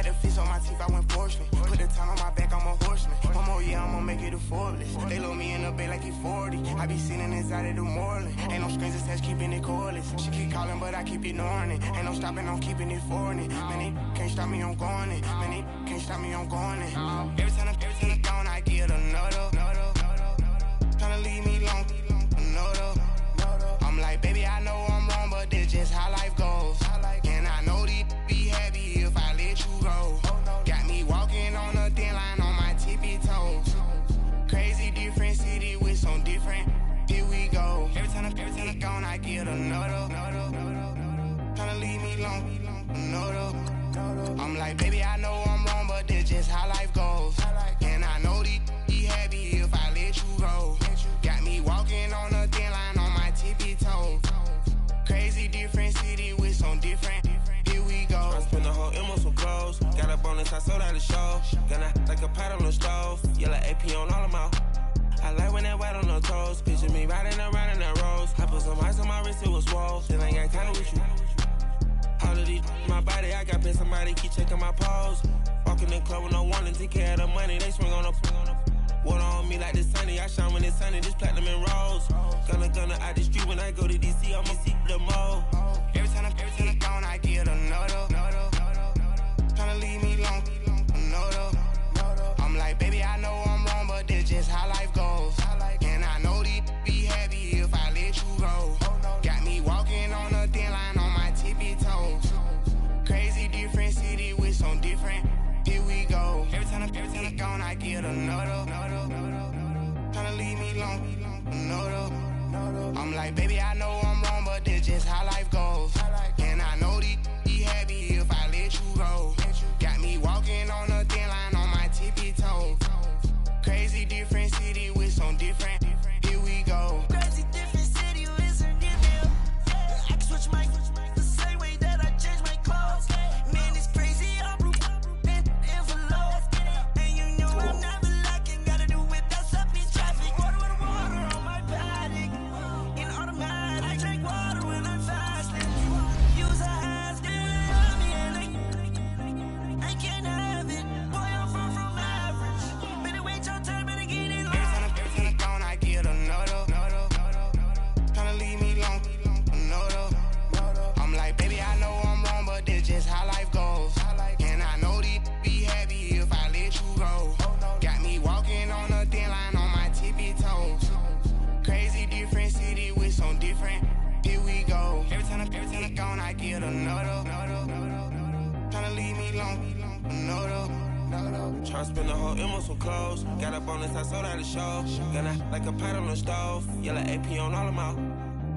the fist on my teeth, I went fortunate. Put the time on my back, I'm a horseman. One more year, I'ma make it a Forbes. They load me in the bay like he 40. I be sitting inside of the Moreland. Ain't no strings attached, keeping it cordless. She keep calling, but I keep ignoring it. Ain't no stopping, I'm keeping it for it. Man, they can't stop me, I'm going it. Man, they can't stop me, I'm going it. Every time I'm gone, I get another. Tryna leave me long, another. I'm like, baby, I know I'm wrong, but this just how life goes. And I know these be happy if I let you go. Got me walking on a thin line on my tippy toes. Crazy different city with some different. Here we go. Every time I'm gone, I get another. Tryna leave me long, another. I'm like, baby, I know I'm wrong, but this just how life goes. And I know these be happy if I let you go. Got me walking on a thin line on my tippy toes. Crazy different city with some different. Here we go. I spent the whole M on some clothes. Got a bonus, I sold out the show. Gonna like a pot on the stove. Yellow AP on all of my. I like when that white on the toes. Picture me riding around in that rose. I put some ice on my wrist, it was swole. Still ain't got time with you. All of these my body, I got paid somebody keep checking my pose. Walking in the club with no warning, take care of the money. They swing on the water on me like the sunny. I shine when it's sunny, this platinum and rose. Gonna out the street when I go to DC, I'ma see the mo. Every time I'm gone, I get another. Tryna leave me long, another. I'm like, baby, I know I'm wrong, but this just how life goes. And I know these be happy if I let you go. Got me walking on a thin line on my tippy toes. Crazy different city with some different. Here we go. Every time I'm gone, I get another. Tryna leave me long, another. I'm like, baby, I know I'm wrong, but this just how life goes. And I know these be happy if I let you go. Got me walking on a thin line on my tippy toes. Crazy different city with some different. Here we go. Crazy different city with some different. I can switch my the same way that I change my clothes. Man, it's crazy. I'm envelope. And you know I'm never lacking. Gotta do it, that's up in traffic. Water with water on my paddock. In automatic, I drink water when I'm fasting. Use a ass, get it on me, and I can't have it. Boy, I'm far from average. Better wait your turn, better get it long. Every time I'm gone, I get another. Tryna leave me long, another. I'm like, baby, I know I'm wrong, but this just how life goes. And I know these be happy if I let you go. Got me walking on a thin line on my tippy toes. Crazy different city with some different. Here we go. Every time I'm gone, I get another. Tryna leave me long, another. Tryna spend the whole M on some clothes. Got a bonus, I sold out the show. Gonna like a pot on the stove. Yellow AP on all of my.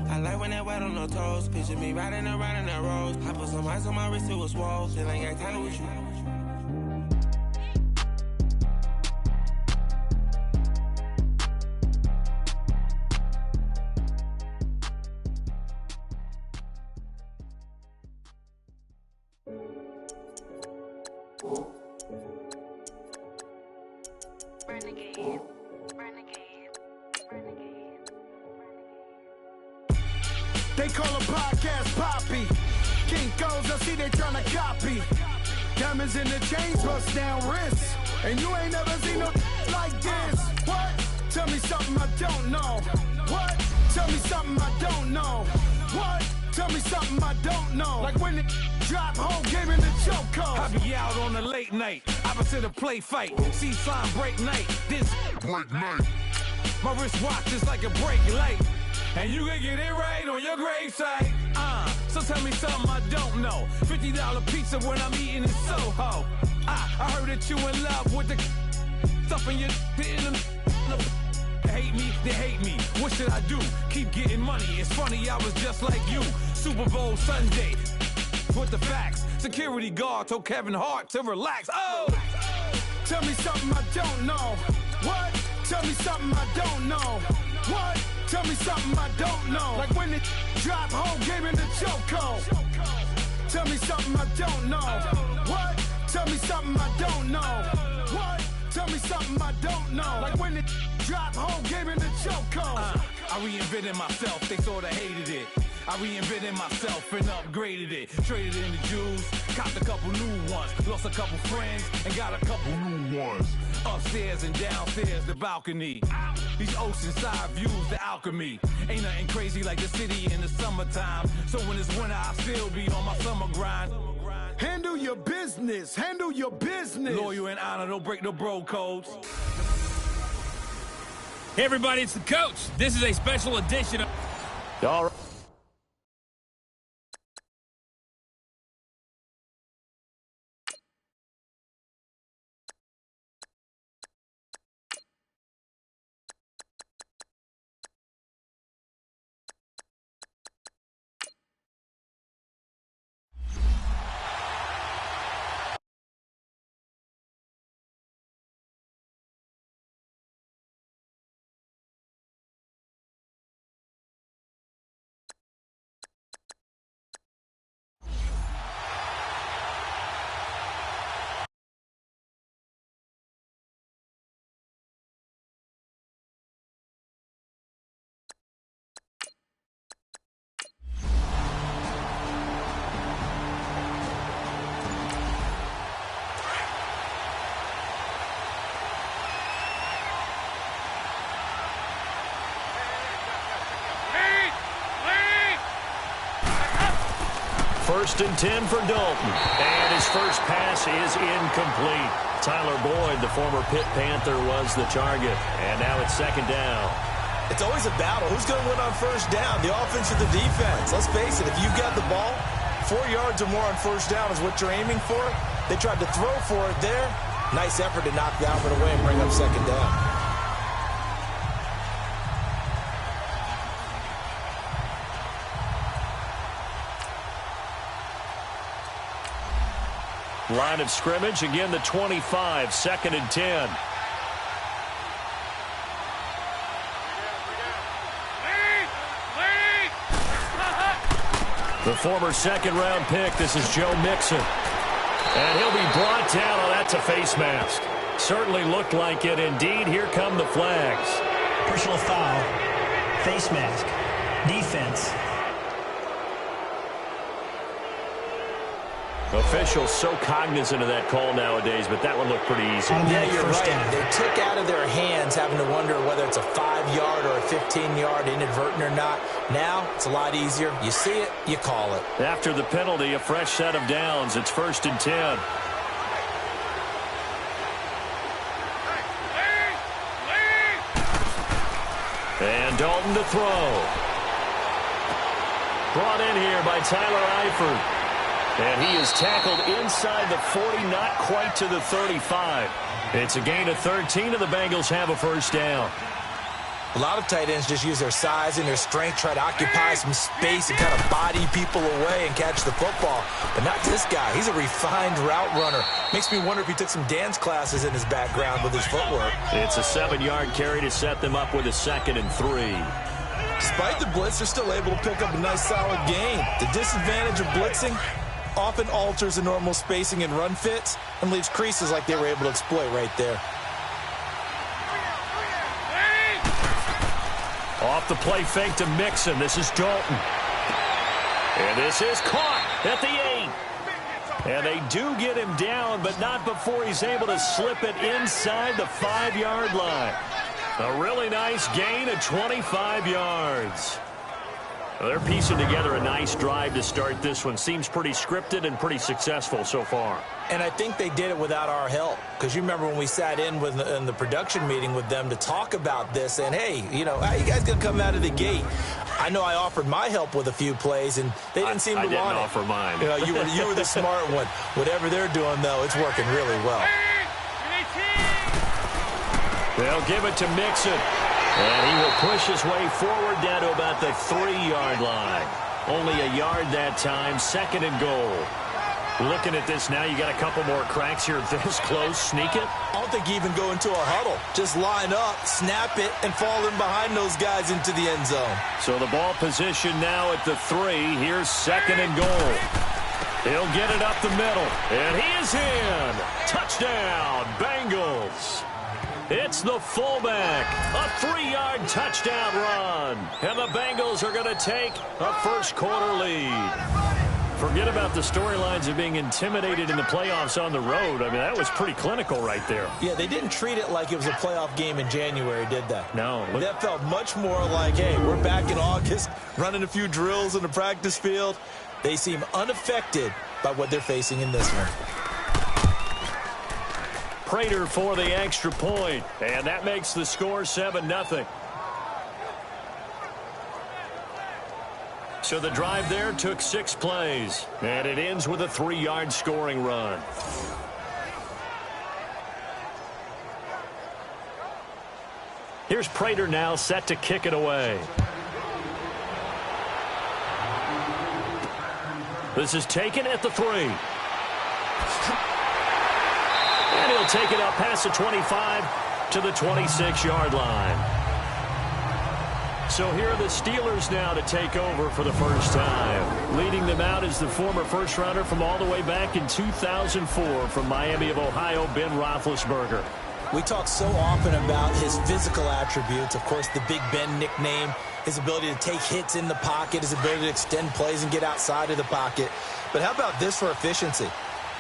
I like when that white on the toes. Picture me riding around in that rose. I put some ice on my wrist, it was swole. Still ain't got time with you. Renegade. They call a podcast Poppy. King goes, I see they tryna copy. Diamonds in the chains, bust down wrists. And you ain't never seen no like this. What? Tell me something I don't know. What? Tell me something I don't know. What? Tell me something I don't know. Like when it drop, whole game in the chokehold. I be out on a late night, opposite a play fight. See sign break night, this break night. My wristwatch is like a break light. And you can get it right on your gravesite. So tell me something I don't know. $50 pizza when I'm eating in Soho. I heard that you in love with the stuff in your in the hate me, they hate me. What should I do? Keep getting money. It's funny, I was just like you. Super Bowl Sunday. With the facts. Security guard told Kevin Hart to relax. Oh! Tell me something I don't know. What? Tell me something I don't know. What? Tell me something I don't know. Like when it drop, whole game in the chokehold. Tell me something I don't know. What? Tell me something I don't know. What? Tell me something I don't know. Like when it drop, whole game in the chokehold. I reinvented myself, they sorta hated it. I reinvented myself and upgraded it. Traded in the Jews, copped a couple new ones. Lost a couple friends and got a couple new ones. Upstairs and downstairs, the balcony. These oceanside views, the alchemy. Ain't nothing crazy like the city in the summertime. So when it's winter, I still be on my summer grind. Handle your business. Handle your business. Loyal and honor, don't break no bro codes. Hey everybody, it's the coach. This is a special edition of... All right. First and 10 for Dalton. And his first pass is incomplete. Tyler Boyd, the former Pitt Panther, was the target. And now it's second down. It's always a battle. Who's going to win on first down, the offense or the defense? Let's face it, if you've got the ball, 4 yards or more on first down is what you're aiming for. They tried to throw for it there. Nice effort to knock the helmet away and bring up second down. Line of scrimmage, again the 25, second and 10. The former second-round pick, this is Joe Mixon. And he'll be brought down. Oh, that's a face mask. Certainly looked like it. Indeed, here come the flags. Personal foul, face mask, defense. Officials so cognizant of that call nowadays, but that one looked pretty easy. Yeah, you're right. They took out of their hands having to wonder whether it's a 5-yard or a 15-yard inadvertent or not. Now, it's a lot easier. You see it, you call it. After the penalty, a fresh set of downs. It's first and 10. And Dalton to throw. Brought in here by Tyler Eifert. And he is tackled inside the 40, not quite to the 35. It's a gain of 13, and the Bengals have a first down. A lot of tight ends just use their size and their strength, try to occupy some space and kind of body people away and catch the football. But not this guy. He's a refined route runner. Makes me wonder if he took some dance classes in his background with his footwork. It's a 7-yard carry to set them up with a 2nd and 3. Despite the blitz, they're still able to pick up a nice solid gain. The disadvantage of blitzing often alters the normal spacing and run fits and leaves creases like they were able to exploit right there. Off the play fake to Mixon. This is Dalton. And this is caught at the 8. And they do get him down, but not before he's able to slip it inside the 5-yard line. A really nice gain of 25 yards. They're piecing together a nice drive to start this one. Seems pretty scripted and pretty successful so far. And I think they did it without our help. Because you remember when we sat in the production meeting with them to talk about this. And, hey, you know, how you guys going to come out of the gate? I know I offered my help with a few plays, and they didn't seem to want it. I didn't offer mine. You know, you were the smart one. Whatever they're doing, though, it's working really well. They'll give it to Mixon. And he will push his way forward down to about the 3-yard line. Only a yard that time, 2nd and goal. Looking at this now, you got a couple more cracks here this close. Sneak it? I don't think you even go into a huddle. Just line up, snap it, and fall in behind those guys into the end zone. So the ball position now at the 3. Here's 2nd and goal. He'll get it up the middle. And he is in. Touchdown, Bengals. It's the fullback. A 3-yard touchdown run. And the Bengals are going to take a first-quarter lead. Forget about the storylines of being intimidated in the playoffs on the road. I mean, that was pretty clinical right there. Yeah, they didn't treat it like it was a playoff game in January, did they? No. That felt much more like, hey, we're back in August, running a few drills in the practice field. They seem unaffected by what they're facing in this one. Prater for the extra point, and that makes the score 7-0. So the drive there took 6 plays, and it ends with a 3-yard scoring run. Here's Prater now set to kick it away. This is taken at the 3. And he'll take it up past the 25 to the 26-yard line. So here are the Steelers now to take over for the first time. Leading them out is the former first-rounder from all the way back in 2004 from Miami of Ohio, Ben Roethlisberger. We talk so often about his physical attributes. Of course, the Big Ben nickname, his ability to take hits in the pocket, his ability to extend plays and get outside of the pocket. But how about this for efficiency?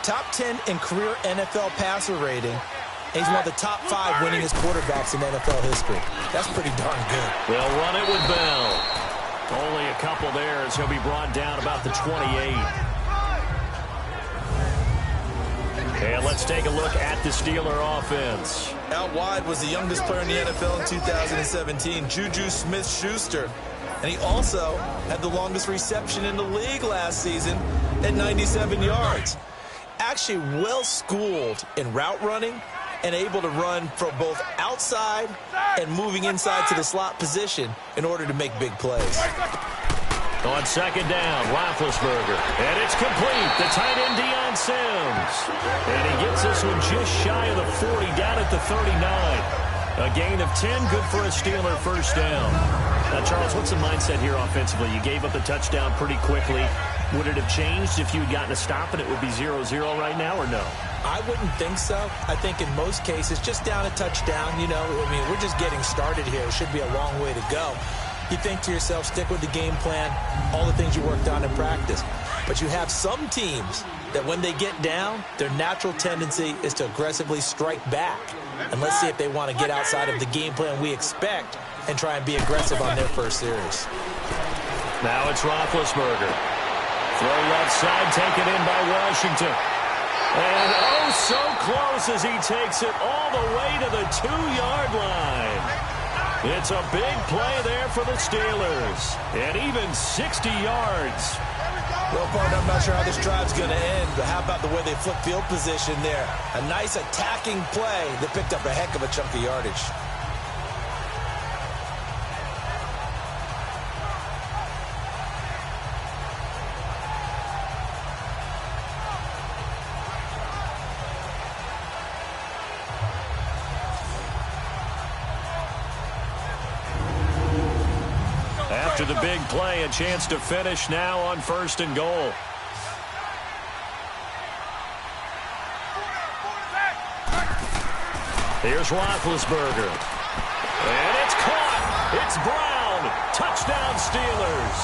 Top 10 in career NFL passer rating. And he's one of the top 5 winningest quarterbacks in NFL history. That's pretty darn good. They'll run it with Bell. Only a couple there as he'll be brought down about the 28. And let's take a look at the Steeler offense. Out wide was the youngest player in the NFL in 2017, Juju Smith-Schuster. And he also had the longest reception in the league last season at 97 yards. Actually well-schooled in route running and able to run from both outside and moving inside to the slot position in order to make big plays. On second down, Roethlisberger. And it's complete. The tight end, Deion Sims. And he gets this one just shy of the 40, down at the 39. A gain of 10, good for a Steeler first down. Now, Charles, what's the mindset here offensively? You gave up the touchdown pretty quickly. Would it have changed if you had gotten a stop and it would be 0-0 right now, or no? I wouldn't think so. I think in most cases, just down a touchdown, you know, I mean, we're just getting started here. It should be a long way to go. You think to yourself, stick with the game plan, all the things you worked on in practice. But you have some teams that when they get down, their natural tendency is to aggressively strike back. And let's see if they want to get outside of the game plan we expect and try and be aggressive on their first series. Now it's Roethlisberger. Throw left side, taken in by Washington. And oh, so close as he takes it all the way to the 2-yard line. It's a big play there for the Steelers. And even 60 yards. Well, partner, I'm not sure how this drive's going to end, but how about the way they flip field position there? A nice attacking play that picked up a heck of a chunk of yardage. After the big play, a chance to finish now on 1st and goal. Here's Roethlisberger. And it's caught. It's Brown. Touchdown Steelers.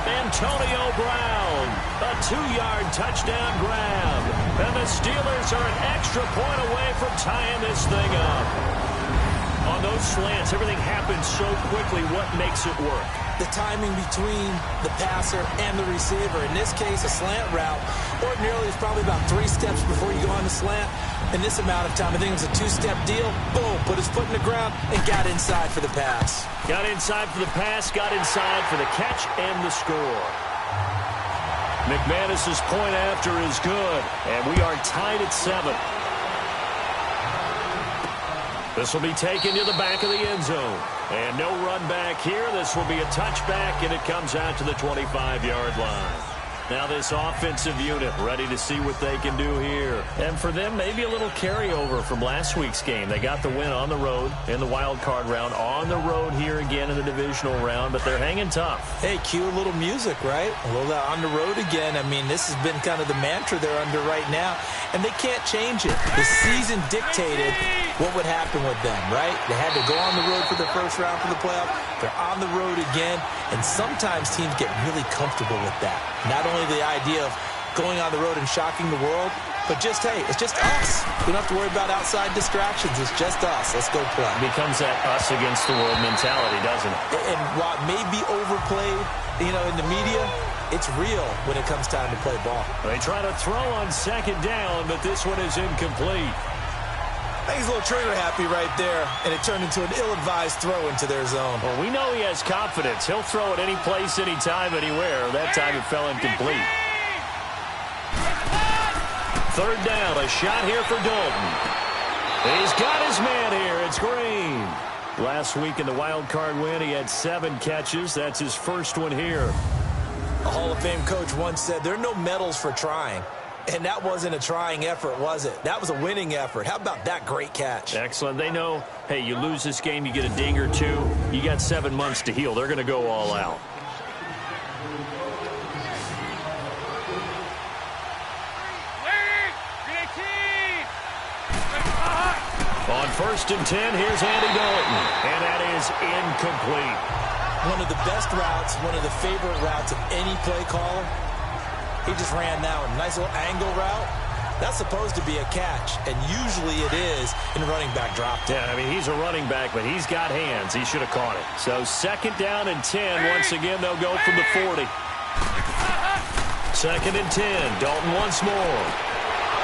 Antonio Brown. A 2-yard touchdown grab. And the Steelers are an extra point away from tying this thing up. On those slants, everything happens so quickly. What makes it work? The timing between the passer and the receiver. In this case, a slant route. Ordinarily, it's probably about 3 steps before you go on the slant. In this amount of time, I think it was a 2-step deal. Boom, put his foot in the ground and got inside for the pass. Got inside for the pass, got inside for the catch and the score. McManus's point after is good, and we are tied at 7. This will be taken to the back of the end zone. And no run back here. This will be a touchback, and it comes out to the 25-yard line. Now this offensive unit ready to see what they can do here. And for them, maybe a little carryover from last week's game. They got the win on the road in the wild card round, on the road here again in the divisional round, but they're hanging tough. Hey, cue a little music, right? A little on the road again. I mean, this has been kind of the mantra they're under right now, and they can't change it. The season dictated what would happen with them, right? They had to go on the road for the first round for the playoff. They're on the road again, and sometimes teams get really comfortable with that. Not only the idea of going on the road and shocking the world, but just, hey, it's just us. We don't have to worry about outside distractions. It's just us. Let's go play. It becomes that us against the world mentality, doesn't it? And while it may be overplayed, in the media, it's real when it comes time to play ball. They try to throw on second down, but this one is incomplete. I think he's a little trigger happy right there, and it turned into an ill-advised throw into their zone. Well, we know he has confidence. He'll throw it any place, anytime, anywhere. That time it fell incomplete. Third down, a shot here for Dalton. He's got his man here. It's Green. Last week in the wild card win, he had 7 catches. That's his first one here. A Hall of Fame coach once said, there are no medals for trying. And that wasn't a trying effort, was it? That was a winning effort. How about that great catch? Excellent. They know, hey, you lose this game, you get a ding or two. You got 7 months to heal. They're going to go all out. On 1st and 10, here's Andy Dalton. And that is incomplete. One of the best routes, one of the favorite routes of any play caller. He just ran that one. Nice little angle route. That's supposed to be a catch, and usually it is in running back drop. Yeah, I mean, he's a running back, but he's got hands. He should have caught it. So 2nd down and 10. Once again, they'll go from the 40. 2nd and 10. Dalton once more.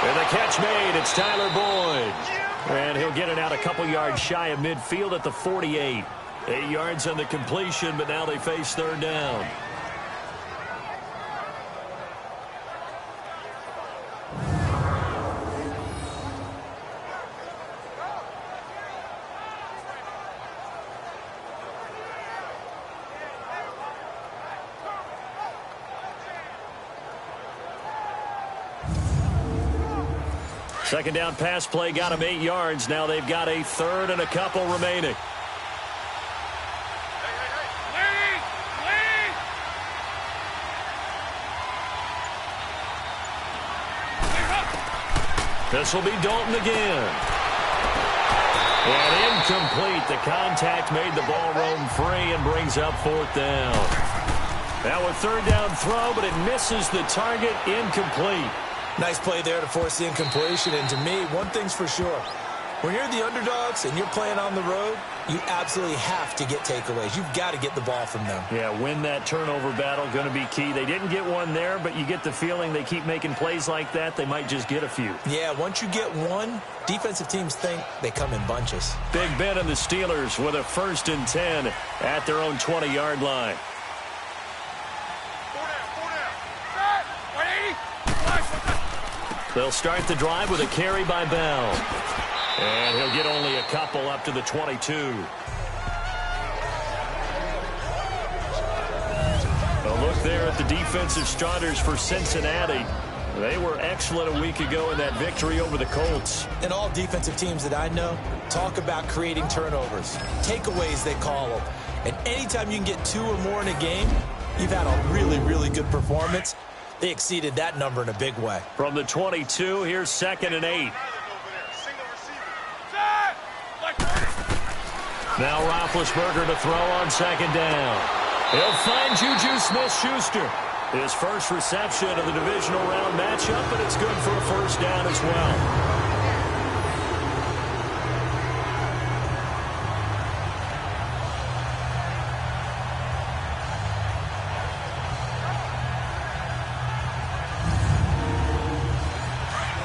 And the catch made. It's Tyler Boyd. And he'll get it out a couple yards shy of midfield at the 48. 8 yards on the completion, but now they face 3rd down. Second down pass play got him 8 yards. Now they've got a 3rd and a couple remaining. This will be Dalton again. And incomplete. The contact made the ball roam free and brings up 4th down. Now a 3rd down throw, but it misses the target. Incomplete. Nice play there to force the incompletion. And to me, one thing's for sure. When you're the underdogs and you're playing on the road, you absolutely have to get takeaways. You've got to get the ball from them. Yeah, win that turnover battle, going to be key. They didn't get one there, but you get the feeling they keep making plays like that, they might just get a few. Yeah, once you get one, defensive teams think they come in bunches. Big Ben and the Steelers with a 1st and 10 at their own 20-yard line. They'll start the drive with a carry by Bell. And he'll get only a couple up to the 22. A look there at the defensive starters for Cincinnati. They were excellent a week ago in that victory over the Colts. And all defensive teams that I know talk about creating turnovers. Takeaways, they call them. And anytime you can get 2 or more in a game, you've had a really, really good performance. They exceeded that number in a big way. From the 22, here's 2nd and 8. Now Roethlisberger to throw on 2nd down. He'll find Juju Smith-Schuster. His first reception of the divisional round matchup, but it's good for a 1st down as well.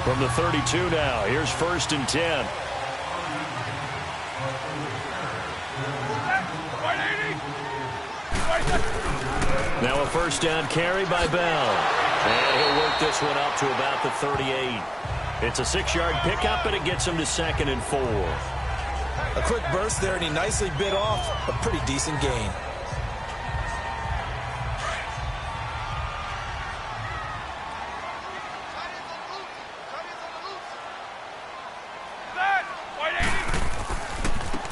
From the 32 now, here's 1st and 10. Now a 1st down carry by Bell. And he'll work this one up to about the 38. It's a 6-yard pickup, and it gets him to 2nd and 4. A quick burst there, and he nicely bit off a pretty decent gain.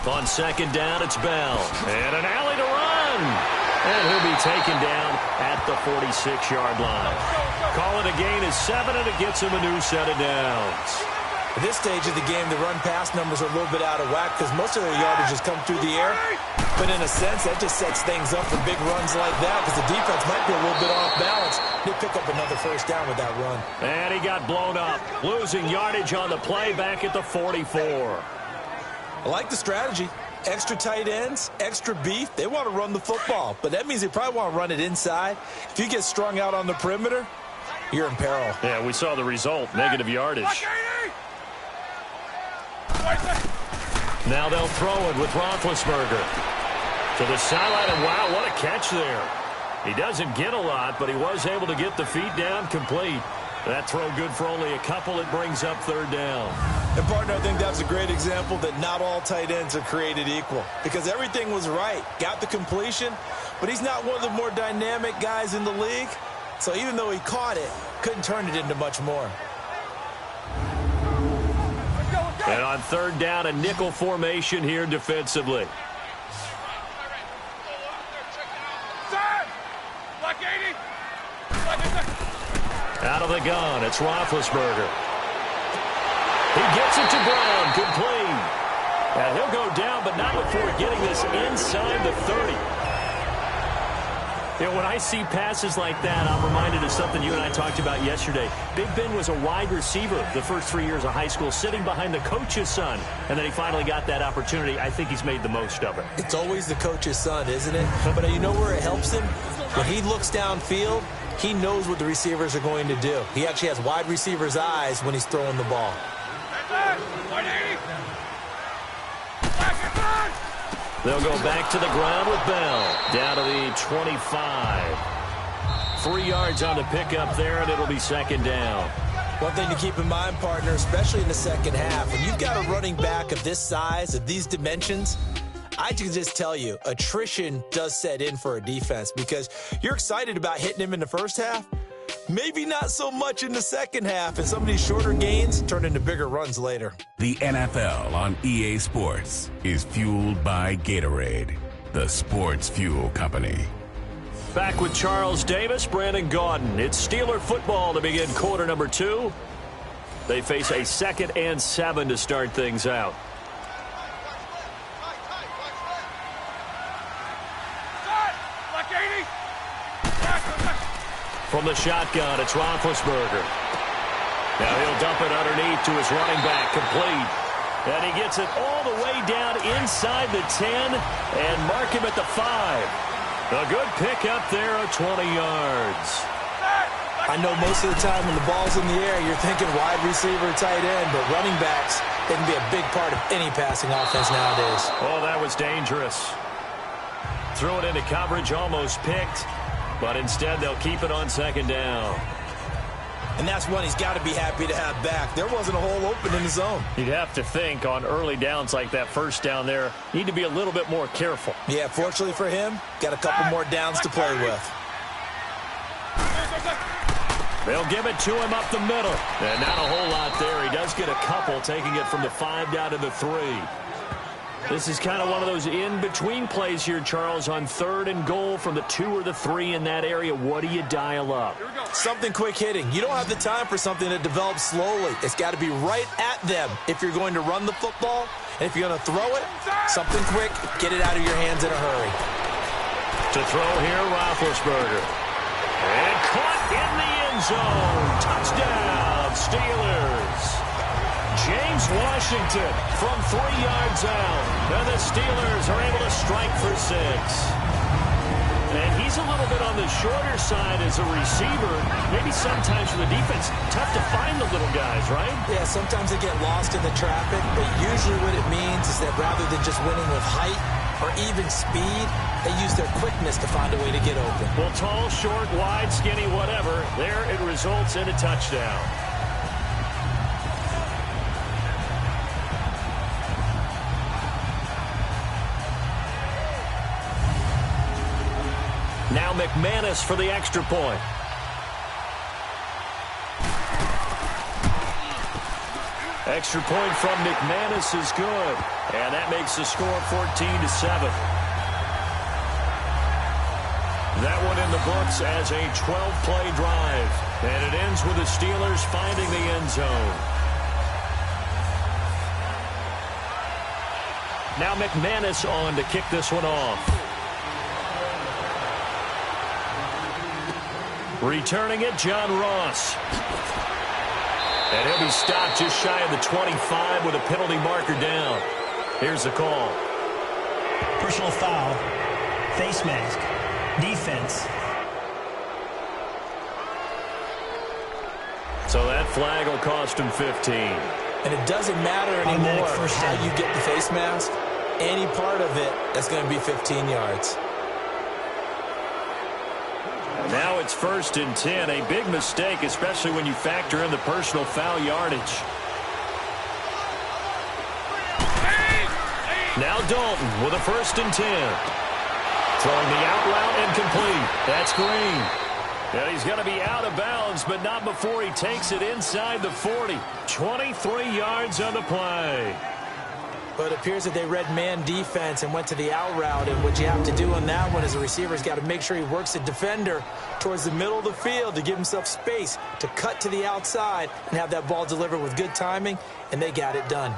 On second down, it's Bell. And an alley to run. And he'll be taken down at the 46-yard line. Call it a gain of 7, and it gets him a new set of downs. At this stage of the game, the run-pass numbers are a little bit out of whack because most of their yardage has come through the air. But in a sense, that just sets things up for big runs like that because the defense might be a little bit off balance. They pick up another first down with that run. And he got blown up, losing yardage on the play back at the 44. I like the strategy. Extra tight ends, extra beef. They want to run the football, but that means they probably want to run it inside. If you get strung out on the perimeter, you're in peril. Yeah, we saw the result, negative yardage. Now they'll throw it with Roethlisberger to the sideline, and wow, what a catch there. He doesn't get a lot, but he was able to get the feet down complete. That throw good for only a couple. It brings up third down. And, partner, I think that's a great example that not all tight ends are created equal because everything was right. Got the completion, but he's not one of the more dynamic guys in the league. So even though he caught it, couldn't turn it into much more. And on third down, a nickel formation here defensively. Out of the gun, it's Roethlisberger. He gets it to Brown, complete. And he'll go down, but not before getting this inside the 30. You know, when I see passes like that, I'm reminded of something you and I talked about yesterday. Big Ben was a wide receiver the first 3 years of high school, sitting behind the coach's son, and then he finally got that opportunity. I think he's made the most of it. It's always the coach's son, isn't it? But you know where it helps him? When he looks downfield, he knows what the receivers are going to do. He actually has wide receivers' eyes when he's throwing the ball. They'll go back to the ground with Bell. Down to the 25. 3 yards on the pickup there, and it'll be second down. One thing to keep in mind, partner, especially in the second half, when you've got a running back of this size, of these dimensions, I can just tell you, attrition does set in for a defense because you're excited about hitting him in the first half. Maybe not so much in the second half, and some of these shorter gains turn into bigger runs later. The NFL on EA Sports is fueled by Gatorade, the sports fuel company. Back with Charles Davis, Brandon Gaudin. It's Steeler football to begin quarter number 2. They face a 2nd and 7 to start things out. From the shotgun, it's Roethlisberger. Now he'll dump it underneath to his running back, complete. And he gets it all the way down inside the 10 and mark him at the 5. A good pickup there of 20 yards. I know most of the time when the ball's in the air, you're thinking wide receiver, tight end, but running backs, they can be a big part of any passing offense nowadays. Oh, that was dangerous. Threw it into coverage, almost picked. But instead, they'll keep it on second down. And that's one he's got to be happy to have back. There wasn't a hole open in the zone. You'd have to think on early downs like that first down there, need to be a little bit more careful. Yeah, fortunately for him, got a couple more downs to play with. They'll give it to him up the middle. And not a whole lot there. He does get a couple, taking it from the 5 down to the 3. This is kind of one of those in-between plays here, Charles, on 3rd and goal from the 2 or the 3 in that area. What do you dial up? Something quick hitting. You don't have the time for something that develops slowly. It's got to be right at them if you're going to run the football. And if you're going to throw it, something quick, get it out of your hands in a hurry. To throw here, Roethlisberger. And caught in the end zone. Touchdown, Steelers. James Washington from 3 yards out. And the Steelers are able to strike for 6. And he's a little bit on the shorter side as a receiver. Maybe sometimes for the defense, tough to find the little guys, right? Yeah, sometimes they get lost in the traffic, but usually what it means is that rather than just winning with height or even speed, they use their quickness to find a way to get open. Well, tall, short, wide, skinny, whatever, there it results in a touchdown. Now McManus for the extra point. Extra point from McManus is good. And that makes the score 14-7. That one in the books as a 12-play drive. And it ends with the Steelers finding the end zone. Now McManus on to kick this one off. Returning it, John Ross. And he'll be stopped just shy of the 25 with a penalty marker down. Here's the call. Personal foul. Face mask. Defense. So that flag will cost him 15. And it doesn't matter anymore how you get the face mask. Any part of it, that's going to be 15 yards. Now it's 1st and 10. A big mistake, especially when you factor in the personal foul yardage. Now Dalton with a 1st and 10. Throwing the out route incomplete. That's Green. And he's going to be out of bounds, but not before he takes it inside the 40. 23 yards on the play. But it appears that they read man defense and went to the out route. And what you have to do on that one is a receiver's got to make sure he works the defender towards the middle of the field to give himself space to cut to the outside and have that ball delivered with good timing, and they got it done.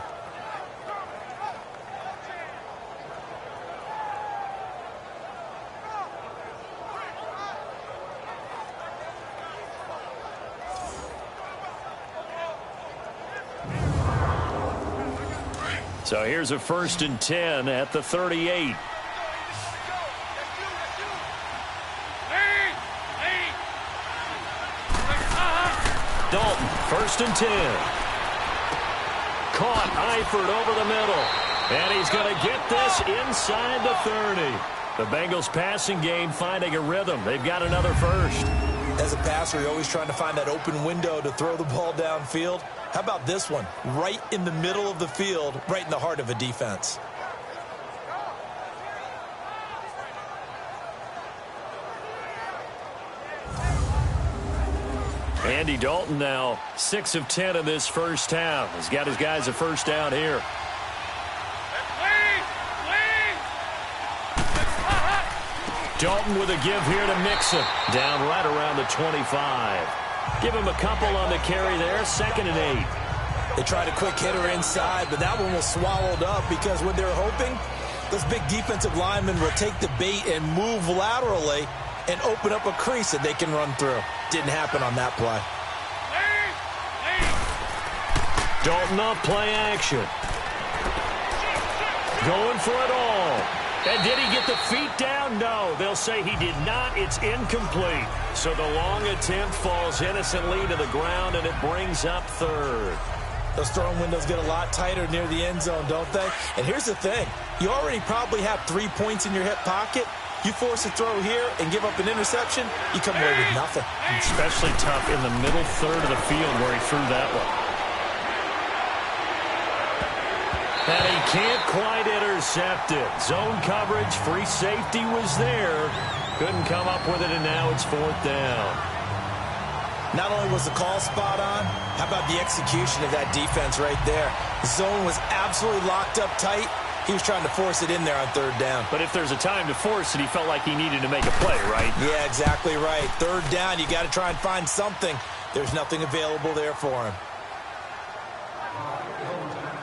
So here's a 1st and 10 at the 38. Dalton, 1st and 10. Caught Eifert over the middle. And he's going to get this inside the 30. The Bengals passing game finding a rhythm. They've got another first. As a passer, you're always trying to find that open window to throw the ball downfield. How about this one? Right in the middle of the field, right in the heart of a defense. Andy Dalton now 6 of 10 in this first half. He's got his guys a first down here. Dalton with a give here to Mixon. Down right around the 25. Give him a couple on the carry there. 2nd and 8. They tried a quick hitter inside, but that one was swallowed up because what they're hoping, those big defensive linemen will take the bait and move laterally and open up a crease that they can run through. Didn't happen on that play. Dalton off play action. Going for it all. And did he get the feet down? No. They'll say he did not. It's incomplete. So the long attempt falls innocently to the ground, and it brings up 3rd. Those throwing windows get a lot tighter near the end zone, don't they? And here's the thing. You already probably have 3 points in your hip pocket. You force a throw here and give up an interception, you come away with nothing. Especially tough in the middle third of the field where he threw that one. And he can't quite intercept it. Zone coverage, free safety was there. Couldn't come up with it, and now it's 4th down. Not only was the call spot on, how about the execution of that defense right there? The zone was absolutely locked up tight. He was trying to force it in there on 3rd down. But if there's a time to force it, he felt like he needed to make a play, right? Yeah, exactly right. 3rd down, you got to try and find something. There's nothing available there for him.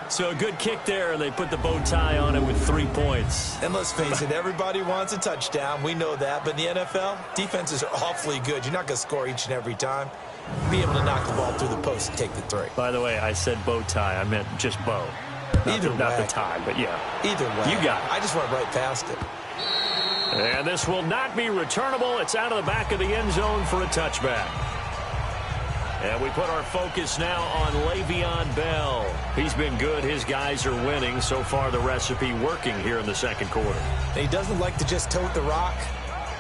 So a good kick there, and they put the bow tie on it with 3 points. And let's face it, everybody wants a touchdown. We know that. But in the NFL, defenses are awfully good. You're not going to score each and every time. Be able to knock the ball through the post and take the 3. By the way, I said bow tie. I meant just bow. Not the tie, but yeah. Either way. You got it. I just went right past it. And this will not be returnable. It's out of the back of the end zone for a touchback. And we put our focus now on Le'Veon Bell. He's been good. His guys are winning. So far, the recipe working here in the 2nd quarter. He doesn't like to just tote the rock.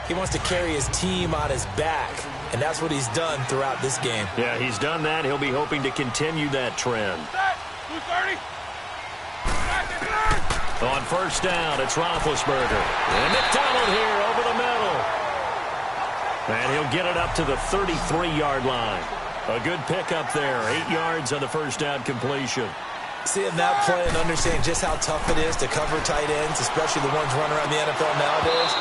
He wants to carry his team on his back. And that's what he's done throughout this game. Yeah, he's done that. He'll be hoping to continue that trend. On 1st down, it's Roethlisberger. And McDonald here over the middle. And he'll get it up to the 33-yard line. A good pickup there. 8 yards on the first down completion. Seeing that play and understanding just how tough it is to cover tight ends, especially the ones running around the NFL nowadays,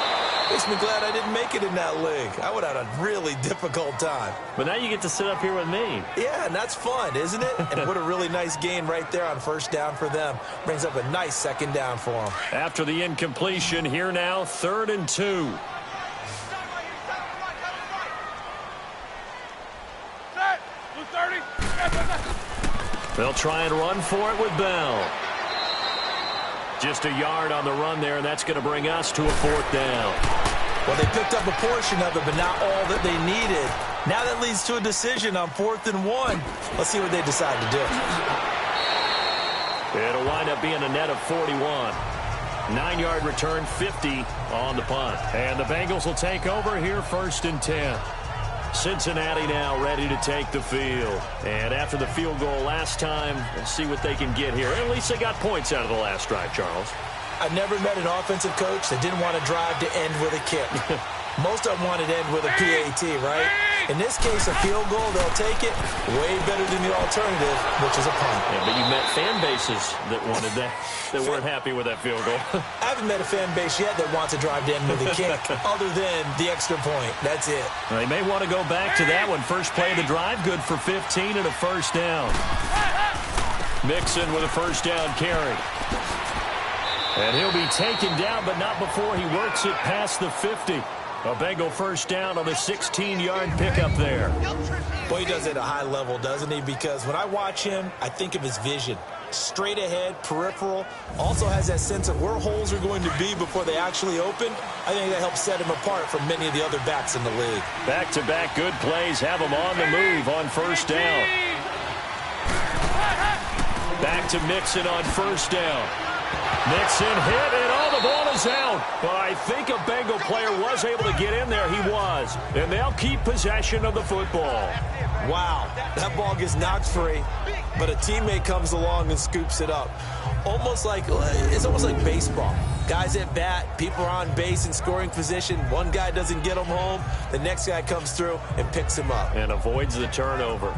makes me glad I didn't make it in that league. I would have had a really difficult time. But now you get to sit up here with me. Yeah, and that's fun, isn't it? And what a really nice gain right there on first down for them. Brings up a nice second down for them. After the incompletion, here now, 3rd and 2. They'll try and run for it with Bell. Just a yard on the run there, and that's going to bring us to a 4th down. Well, they picked up a portion of it, but not all that they needed. Now that leads to a decision on 4th and 1. Let's see what they decide to do. It'll wind up being a net of 41. 9-yard return, 50 on the punt. And the Bengals will take over here, 1st and 10. Cincinnati now ready to take the field. And after the field goal last time, we'll see what they can get here. At least they got points out of the last drive, Charles. I've never met an offensive coach that didn't want to drive to end with a kick. Most of them wanted to end with a PAT, right? In this case, a field goal, they'll take it. Way better than the alternative, which is a punt. Yeah, but you met fan bases that wanted that, that weren't happy with that field goal. I haven't met a fan base yet that wants to drive to end with a kick, other than the extra point. That's it. Well, they may want to go back to that one. First play of the drive, good for 15 and a first down. Mixon with a first down carry. And he'll be taken down, but not before he works it past the 50. A Bengal first down on the 16-yard pickup there. Boy, he does it at a high level, doesn't he? Because when I watch him, I think of his vision. Straight ahead, peripheral. Also has that sense of where holes are going to be before they actually open. I think that helps set him apart from many of the other backs in the league. Back-to-back good plays have him on the move on first down. Back to Mixon on first down. Mixon hit, and the ball is out. Well, I think a Bengal player was able to get in there. He was. And they'll keep possession of the football. Wow, that ball gets knocked free, but a teammate comes along and scoops it up. It's almost like baseball. Guys at bat, people are on base in scoring position. One guy doesn't get him home. The next guy comes through and picks him up. And avoids the turnover.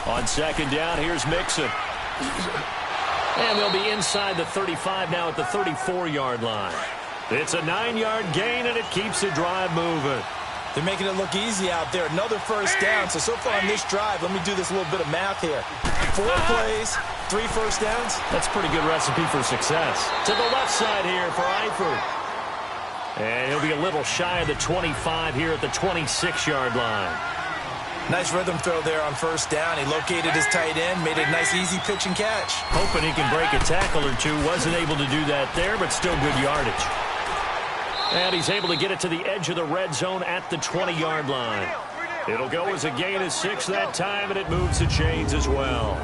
On second down, here's Mixon. And they'll be inside the 35 now at the 34-yard line. It's a 9-yard gain, and it keeps the drive moving. They're making it look easy out there. Another first down. So far on this drive, let me do this little bit of math here. 4 plays, 3 first downs. That's a pretty good recipe for success. To the left side here for Eifert. And he'll be a little shy of the 25 here at the 26-yard line. Nice rhythm throw there on first down. He located his tight end, made a nice easy pitch and catch. Hoping he can break a tackle or two. Wasn't able to do that there, but still good yardage. And he's able to get it to the edge of the red zone at the 20-yard line. It'll go as a gain of 6 that time, and it moves the chains as well.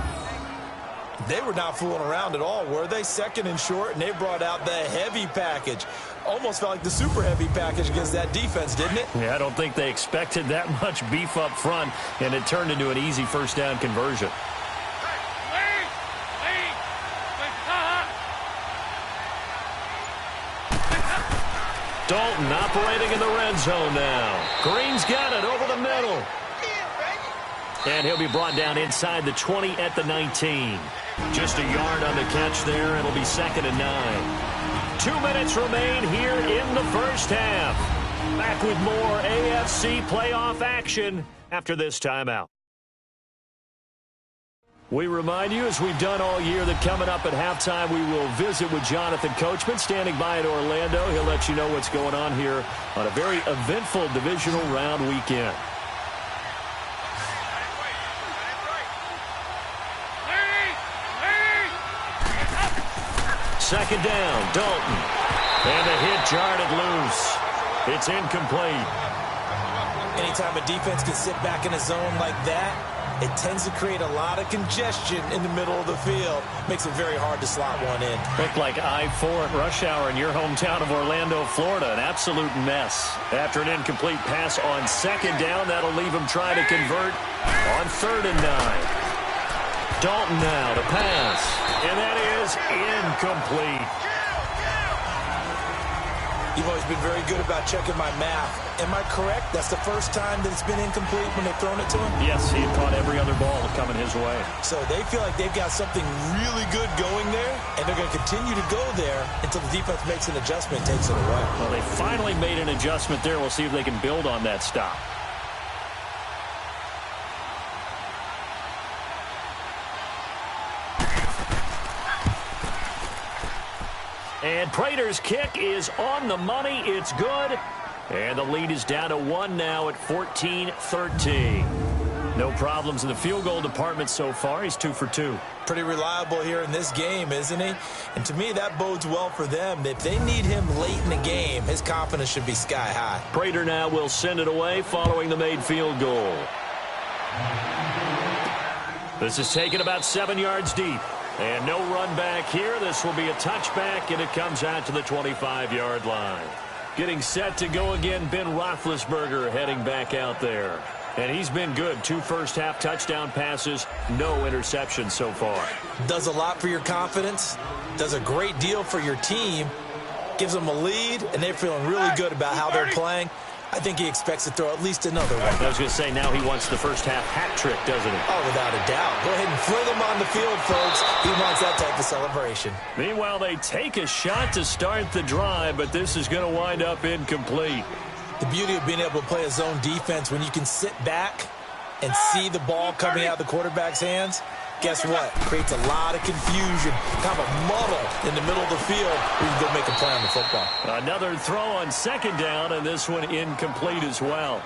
They were not fooling around at all, were they? Second and short, and they brought out the heavy package. Almost felt like the super heavy package against that defense, didn't it? Yeah, I don't think they expected that much beef up front, and it turned into an easy first down conversion. Dalton operating in the red zone now. Green's got it over the middle. And he'll be brought down inside the 20 at the 19. Just a yard on the catch there. It'll be 2nd and 9. 2 minutes remain here in the first half. Back with more AFC playoff action after this timeout. We remind you, as we've done all year, that coming up at halftime, we will visit with Jonathan Coachman, standing by in Orlando. He'll let you know what's going on here on a very eventful divisional round weekend. Second down, Dalton. And the hit jarred it loose. It's incomplete. Anytime a defense can sit back in a zone like that, it tends to create a lot of congestion in the middle of the field. Makes it very hard to slot one in. Looked like I-4 at rush hour in your hometown of Orlando, Florida. An absolute mess. After an incomplete pass on second down, that'll leave him trying to convert on 3rd and 9. Dalton now to pass. And that is incomplete. You've always been very good about checking my math. Am I correct? That's the first time that it's been incomplete when they've thrown it to him? Yes, he had caught every other ball coming his way. So they feel like they've got something really good going there, and they're going to continue to go there until the defense makes an adjustment and takes it away. Well, they finally made an adjustment there. We'll see if they can build on that stop. And Prater's kick is on the money. It's good. And the lead is down to 1 now at 14-13. No problems in the field goal department so far. He's 2 for 2. Pretty reliable here in this game, isn't he? And to me, that bodes well for them. If they need him late in the game, his confidence should be sky high. Prater now will send it away following the made field goal. This is taken about 7 yards deep. And no run back here. This will be a touchback, and it comes out to the 25-yard line. Getting set to go again, Ben Roethlisberger heading back out there. And he's been good. 2 first-half touchdown passes, no interceptions so far. Does a lot for your confidence, does a great deal for your team, gives them a lead, and they're feeling really good about how they're playing. I think he expects to throw at least another one. I was going to say, now he wants the first-half hat trick, doesn't he? Oh, without a doubt. Go ahead and fling him on the field, folks. He wants that type of celebration. Meanwhile, they take a shot to start the drive, but this is going to wind up incomplete. The beauty of being able to play a zone defense when you can sit back and see the ball coming out of the quarterback's hands, guess what? Creates a lot of confusion, kind of a muddle in the middle of the field where you can go make a play on the football. Another throw on 2nd down, and this one incomplete as well.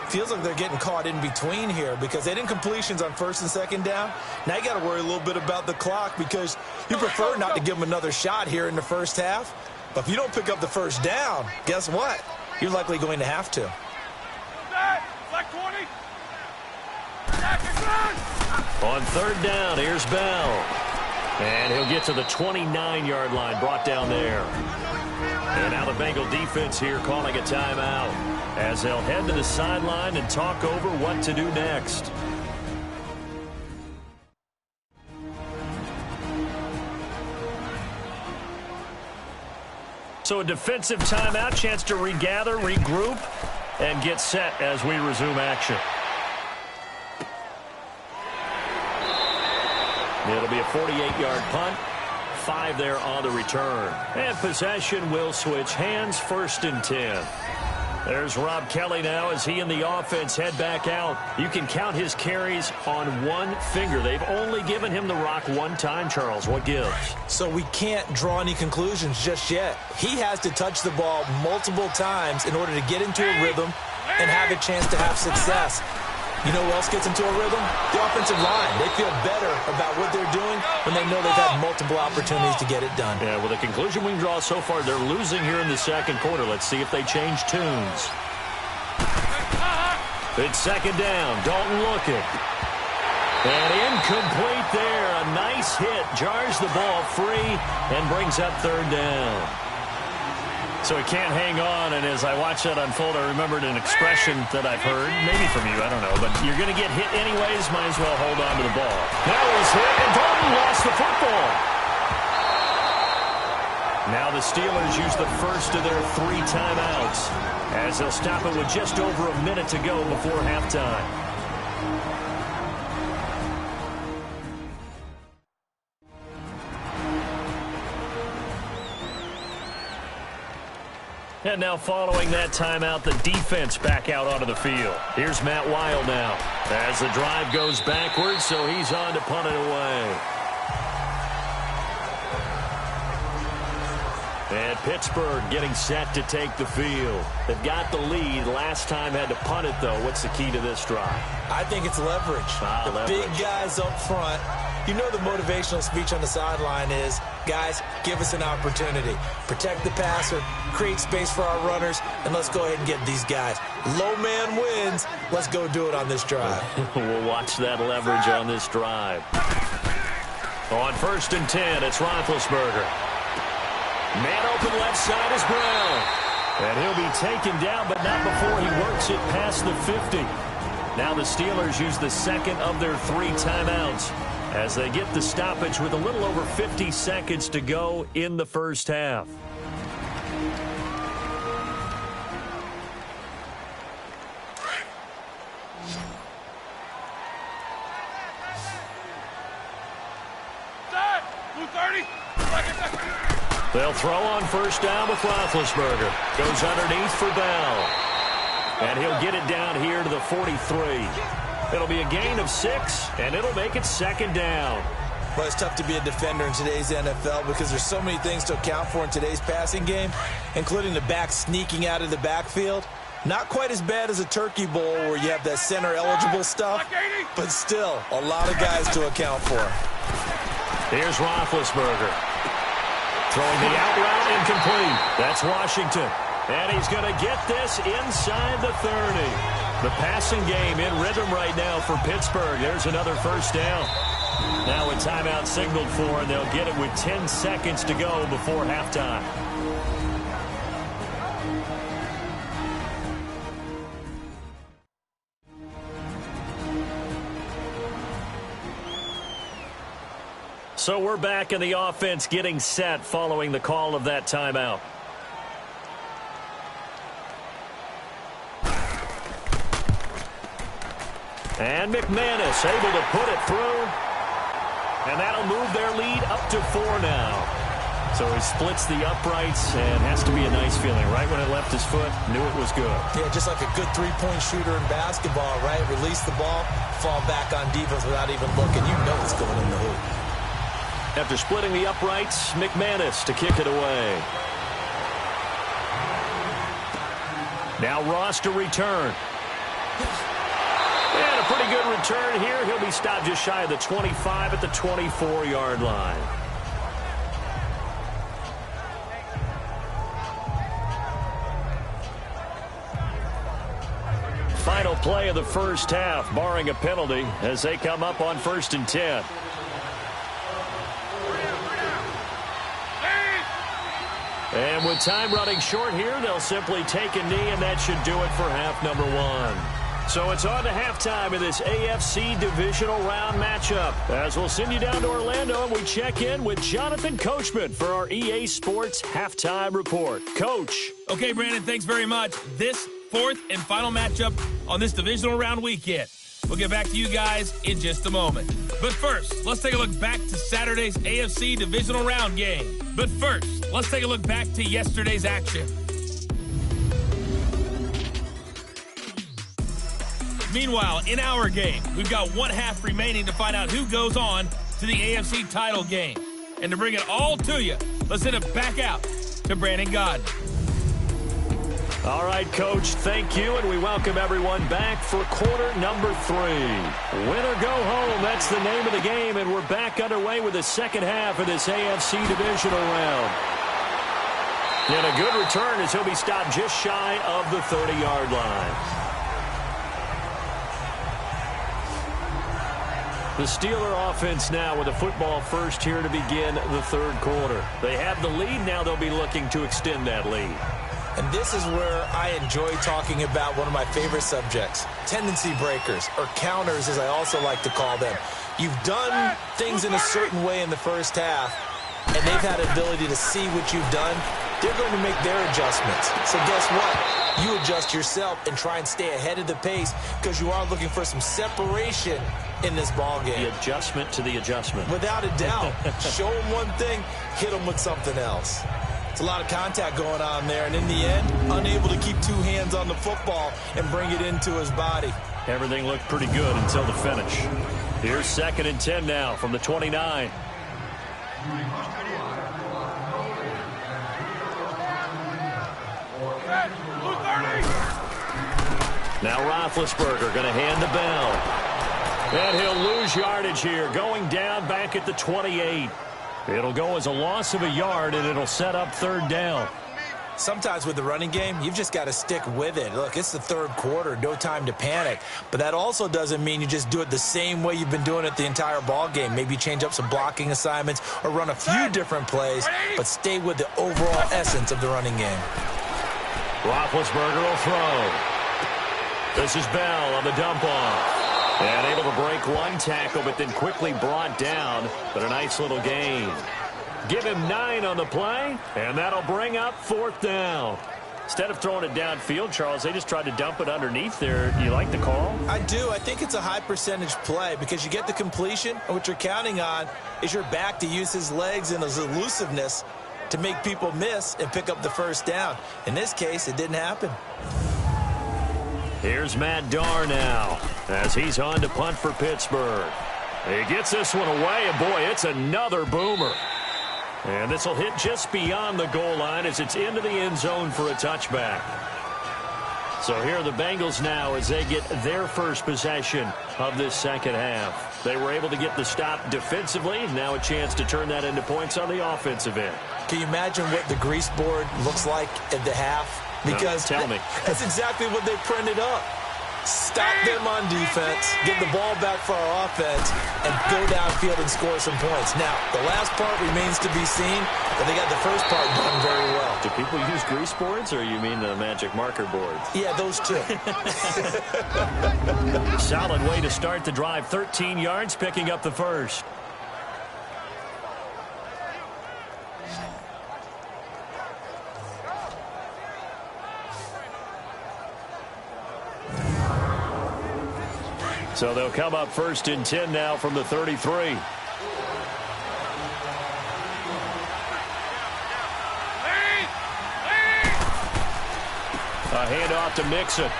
Feels like they're getting caught in between here because they had incompletions on 1st and 2nd down. Now you got to worry a little bit about the clock because you prefer not to give them another shot here in the first half. But if you don't pick up the 1st down, guess what? You're likely going to have to. On 3rd down, here's Bell. And he'll get to the 29-yard line, brought down there. And now the Bengal defense here calling a timeout as they'll head to the sideline and talk over what to do next. So a defensive timeout, chance to regather, regroup, and get set as we resume action. It'll be a 48-yard punt, 5 there on the return. And possession will switch hands, 1st and 10. There's Rob Kelly now as he and the offense head back out. You can count his carries on one finger. They've only given him the rock one time, Charles. What gives? So we can't draw any conclusions just yet. He has to touch the ball multiple times in order to get into a rhythm and have a chance to have success. You know who else gets into a rhythm? The offensive line. They feel better about what they're doing when they know they've had multiple opportunities to get it done. Yeah, well, the conclusion we can draw so far, they're losing here in the 2nd quarter. Let's see if they change tunes. It's 2nd down. Dalton looking. And incomplete there. A nice hit. Jars the ball free and brings up 3rd down. So he can't hang on, and as I watch that unfold, I remembered an expression that I've heard, maybe from you, I don't know, but you're going to get hit anyways, might as well hold on to the ball. Now he's hit, and Dalton lost the football. Now the Steelers use the first of their 3 timeouts, as they'll stop it with just over a minute to go before halftime. And now following that timeout, the defense back out onto the field. Here's Matt Weil now as the drive goes backwards, so he's on to punt it away. And Pittsburgh getting set to take the field. They've got the lead. Last time had to punt it, though. What's the key to this drive? I think it's leverage. Leverage. Big guys up front You know the motivational speech on the sideline is, guys, give us an opportunity. Protect the passer, create space for our runners, and let's go ahead and get these guys. Low man wins. Let's go do it on this drive. We'll watch that leverage on this drive. On 1st and 10, it's Roethlisberger. Man open left side is Brown. And he'll be taken down, but not before he works it past the 50. Now the Steelers use the second of their 3 timeouts as they get the stoppage with a little over 50 seconds to go in the first half. They'll throw on 1st down with Roethlisberger. Goes underneath for Bell. And he'll get it down here to the 43. It'll be a gain of 6, and it'll make it 2nd down. Well, it's tough to be a defender in today's NFL because there's so many things to account for in today's passing game, including the back sneaking out of the backfield. Not quite as bad as a turkey bowl where you have that center-eligible stuff, but still a lot of guys to account for. Here's Roethlisberger. Throwing the out route incomplete. That's Washington. And he's going to get this inside the 30. The passing game in rhythm right now for Pittsburgh. There's another 1st down. Now a timeout signaled for, and they'll get it with 10 seconds to go before halftime. So we're back in the offense getting set following the call of that timeout. And McManus able to put it through. And that'll move their lead up to 4 now. So he splits the uprights, and has to be a nice feeling. Right when it left his foot, knew it was good. Yeah, just like a good three-point shooter in basketball, right? Release the ball, fall back on defense without even looking. You know it's going in the hoop. After splitting the uprights, McManus to kick it away. Now Ross to return. And a pretty good return here. He'll be stopped just shy of the 25 at the 24-yard line. Final play of the first half, barring a penalty, as they come up on 1st and 10. And with time running short here, they'll simply take a knee, and that should do it for half number 1. So it's on to halftime of this AFC divisional round matchup, as we'll send you down to Orlando and we check in with Jonathan Coachman for our EA Sports halftime report. Coach. Okay, Brandon, thanks very much. This 4th and final matchup on this divisional round weekend. We'll get back to you guys in just a moment. But first, let's take a look back to Saturday's AFC divisional round game. But first, let's take a look back to yesterday's action. Meanwhile, in our game, we've got 1 half remaining to find out who goes on to the AFC title game. And to bring it all to you, let's send it back out to Brandon Godden. All right, Coach, thank you, and we welcome everyone back for quarter number 3. Win or go home, that's the name of the game, and we're back underway with the second half of this AFC divisional round. And a good return as he'll be stopped just shy of the 30-yard line. The Steeler offense now with a football first here to begin the 3rd quarter. They have the lead. Now they'll be looking to extend that lead. And this is where I enjoy talking about one of my favorite subjects, tendency breakers, or counters as I also like to call them. You've done things in a certain way in the first half, and they've had an ability to see what you've done. They're going to make their adjustments. So guess what? You adjust yourself and try and stay ahead of the pace because you are looking for some separation in this ball game. The adjustment to the adjustment. Without a doubt. Show them one thing, hit them with something else. It's a lot of contact going on there, and in the end, unable to keep 2 hands on the football and bring it into his body. Everything looked pretty good until the finish. Here's 2nd and 10 now from the 29. Now Roethlisberger going to hand to Bell. And he'll lose yardage here, going down back at the 28. It'll go as a loss of a yard, and it'll set up third down. Sometimes with the running game, you've just got to stick with it. Look, it's the third quarter, no time to panic. But that also doesn't mean you just do it the same way you've been doing it the entire ball game. Maybe change up some blocking assignments or run a few different plays, but stay with the overall essence of the running game. Roethlisberger will throw. This is Bell on the dump off. And able to break one tackle, but then quickly brought down. But a nice little gain. Give him 9 on the play, and that'll bring up fourth down. Instead of throwing it downfield, Charles, they just tried to dump it underneath there. You like the call? I do. I think it's a high percentage play because you get the completion, and what you're counting on is your back to use his legs and his elusiveness to make people miss and pick up the first down. In this case, it didn't happen. Here's Matt Darr now as he's on to punt for Pittsburgh. He gets this one away, and boy, it's another boomer. And this will hit just beyond the goal line as it's into the end zone for a touchback. So here are the Bengals now as they get their first possession of this second half. They were able to get the stop defensively. Now a chance to turn that into points on the offensive end. Can you imagine what the grease board looks like at the half? Because no, tell me. That's exactly what they printed up. Stop them on defense, get the ball back for our offense, and go downfield and score some points. Now, the last part remains to be seen, but they got the first part done very well. Do people use grease boards, or you mean the magic marker boards? Yeah, those two. Solid way to start the drive. 13 yards, picking up the first. So they'll come up 1st and 10 now from the 33. A handoff to Mixon.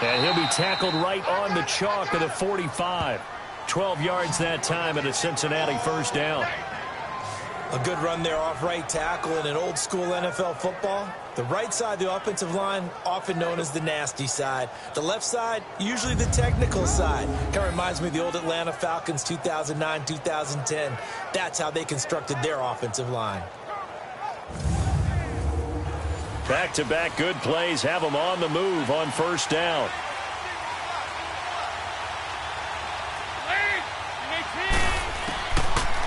And he'll be tackled right on the chalk of the 45. 12 yards that time and a Cincinnati first down. A good run there off right tackle in an old school NFL football. The right side of the offensive line, often known as the nasty side. The left side, usually the technical side. Kind of reminds me of the old Atlanta Falcons 2009, 2010. That's how they constructed their offensive line. Back-to-back good plays have them on the move on first down.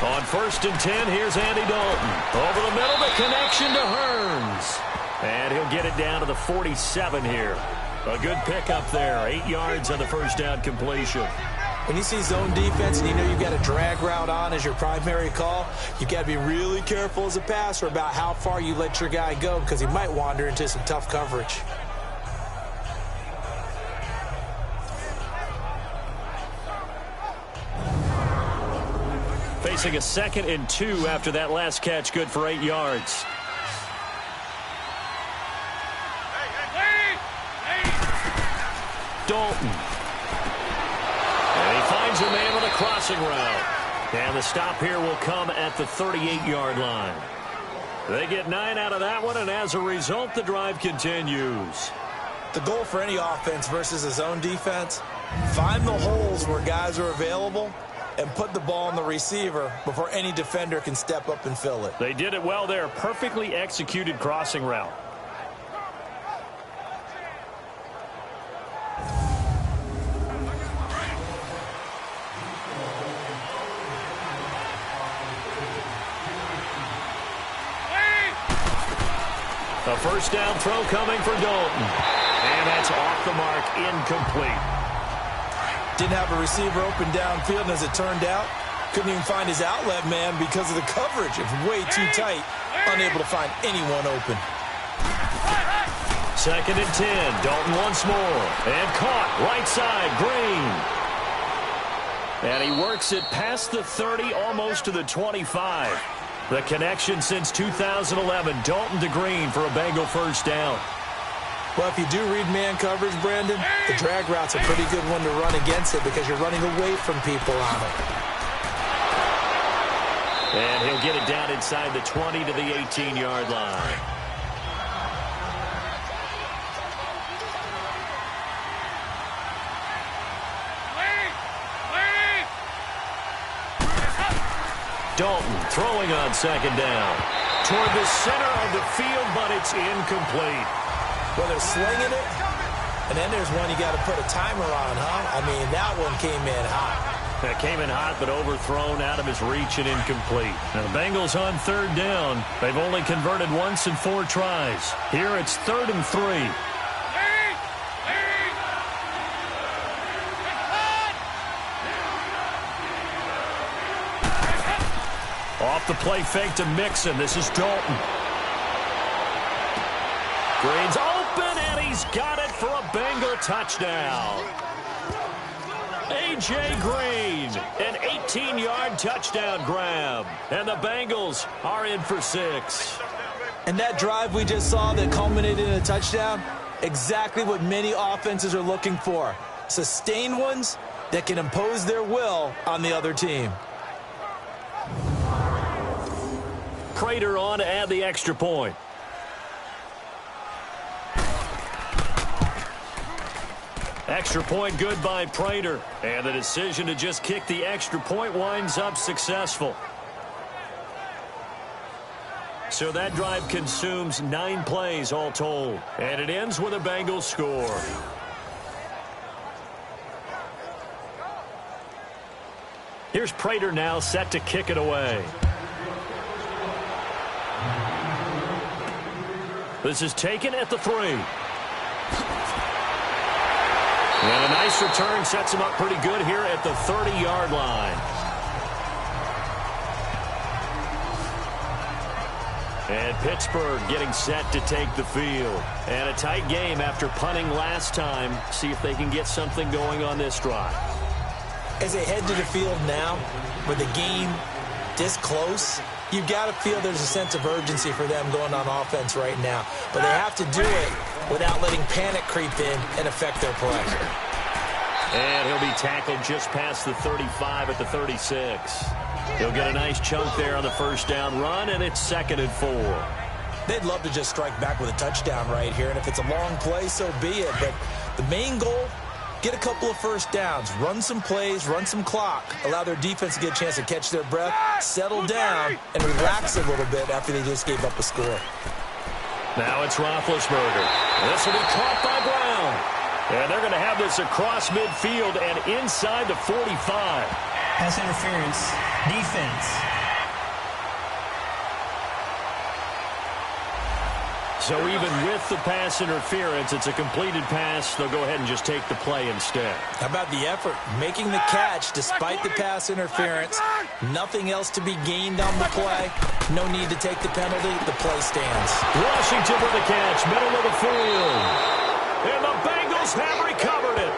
On 1st and 10, here's Andy Dalton. Over the middle, the connection to Hearns. And he'll get it down to the 47 here. A good pickup there. 8 yards on the first down completion. When you see zone defense and you know you've got a drag route on as your primary call, you've got to be really careful as a passer about how far you let your guy go because he might wander into some tough coverage. Facing a 2nd and 2 after that last catch, good for 8 yards. Dalton. And he finds a man with a crossing route. And the stop here will come at the 38-yard line. They get 9 out of that one, and as a result, the drive continues. The goal for any offense versus a zone defense, find the holes where guys are available and put the ball on the receiver before any defender can step up and fill it. They did it well there. Perfectly executed crossing route. A first down throw coming for Dalton. And that's off the mark, incomplete. Didn't have a receiver open downfield, and as it turned out, couldn't even find his outlet man because of the coverage. It was way too tight, unable to find anyone open. 2nd and 10, Dalton once more, and caught right side, Green. And he works it past the 30, almost to the 25. The connection since 2011, Dalton to Green for a Bengal first down. Well, if you do read man coverage, Brandon, the drag route's a pretty good one to run against it because you're running away from people on it. And he'll get it down inside the 20 to the 18-yard line. Dalton throwing on second down. Toward the center of the field, but it's incomplete. Well, they're slinging it, and then there's one you got to put a timer on, huh? I mean, that one came in hot. That came in hot, but overthrown out of his reach and incomplete. Now, the Bengals on third down. They've only converted once in 4 tries. Here it's 3rd and 3. Off the play fake to Mixon. This is Dalton. Green's open, and he's got it for a Bengal touchdown. A.J. Green, an 18-yard touchdown grab. And the Bengals are in for 6. And that drive we just saw that culminated in a touchdown, exactly what many offenses are looking for. Sustained ones that can impose their will on the other team. Prater on to add the extra point. Extra point good by Prater. And the decision to just kick the extra point winds up successful. So that drive consumes 9 plays all told. And it ends with a Bengals score. Here's Prater now set to kick it away. This is taken at the 3. And a nice return sets him up pretty good here at the 30-yard line. And Pittsburgh getting set to take the field. And a tight game after punting last time. See if they can get something going on this drive. As they head to the field now, with the game this close, you've got to feel there's a sense of urgency for them going on offense right now. But they have to do it without letting panic creep in and affect their play. And he'll be tackled just past the 35 at the 36. He'll get a nice chunk there on the first down run, and it's 2nd and 4. They'd love to just strike back with a touchdown right here, and if it's a long play, so be it. But the main goal, get a couple of first downs, run some plays, run some clock, allow their defense to get a chance to catch their breath, settle down, and relax a little bit after they just gave up a score. Now it's Roethlisberger. This will be caught by Brown. And they're going to have this across midfield and inside the 45. Pass interference. Defense. So even with the pass interference, it's a completed pass. They'll go ahead and just take the play instead. How about the effort? Making the catch despite the pass interference. Nothing else to be gained on the play. No need to take the penalty. The play stands. Washington with the catch, middle of the field. And the Bengals have recovered it.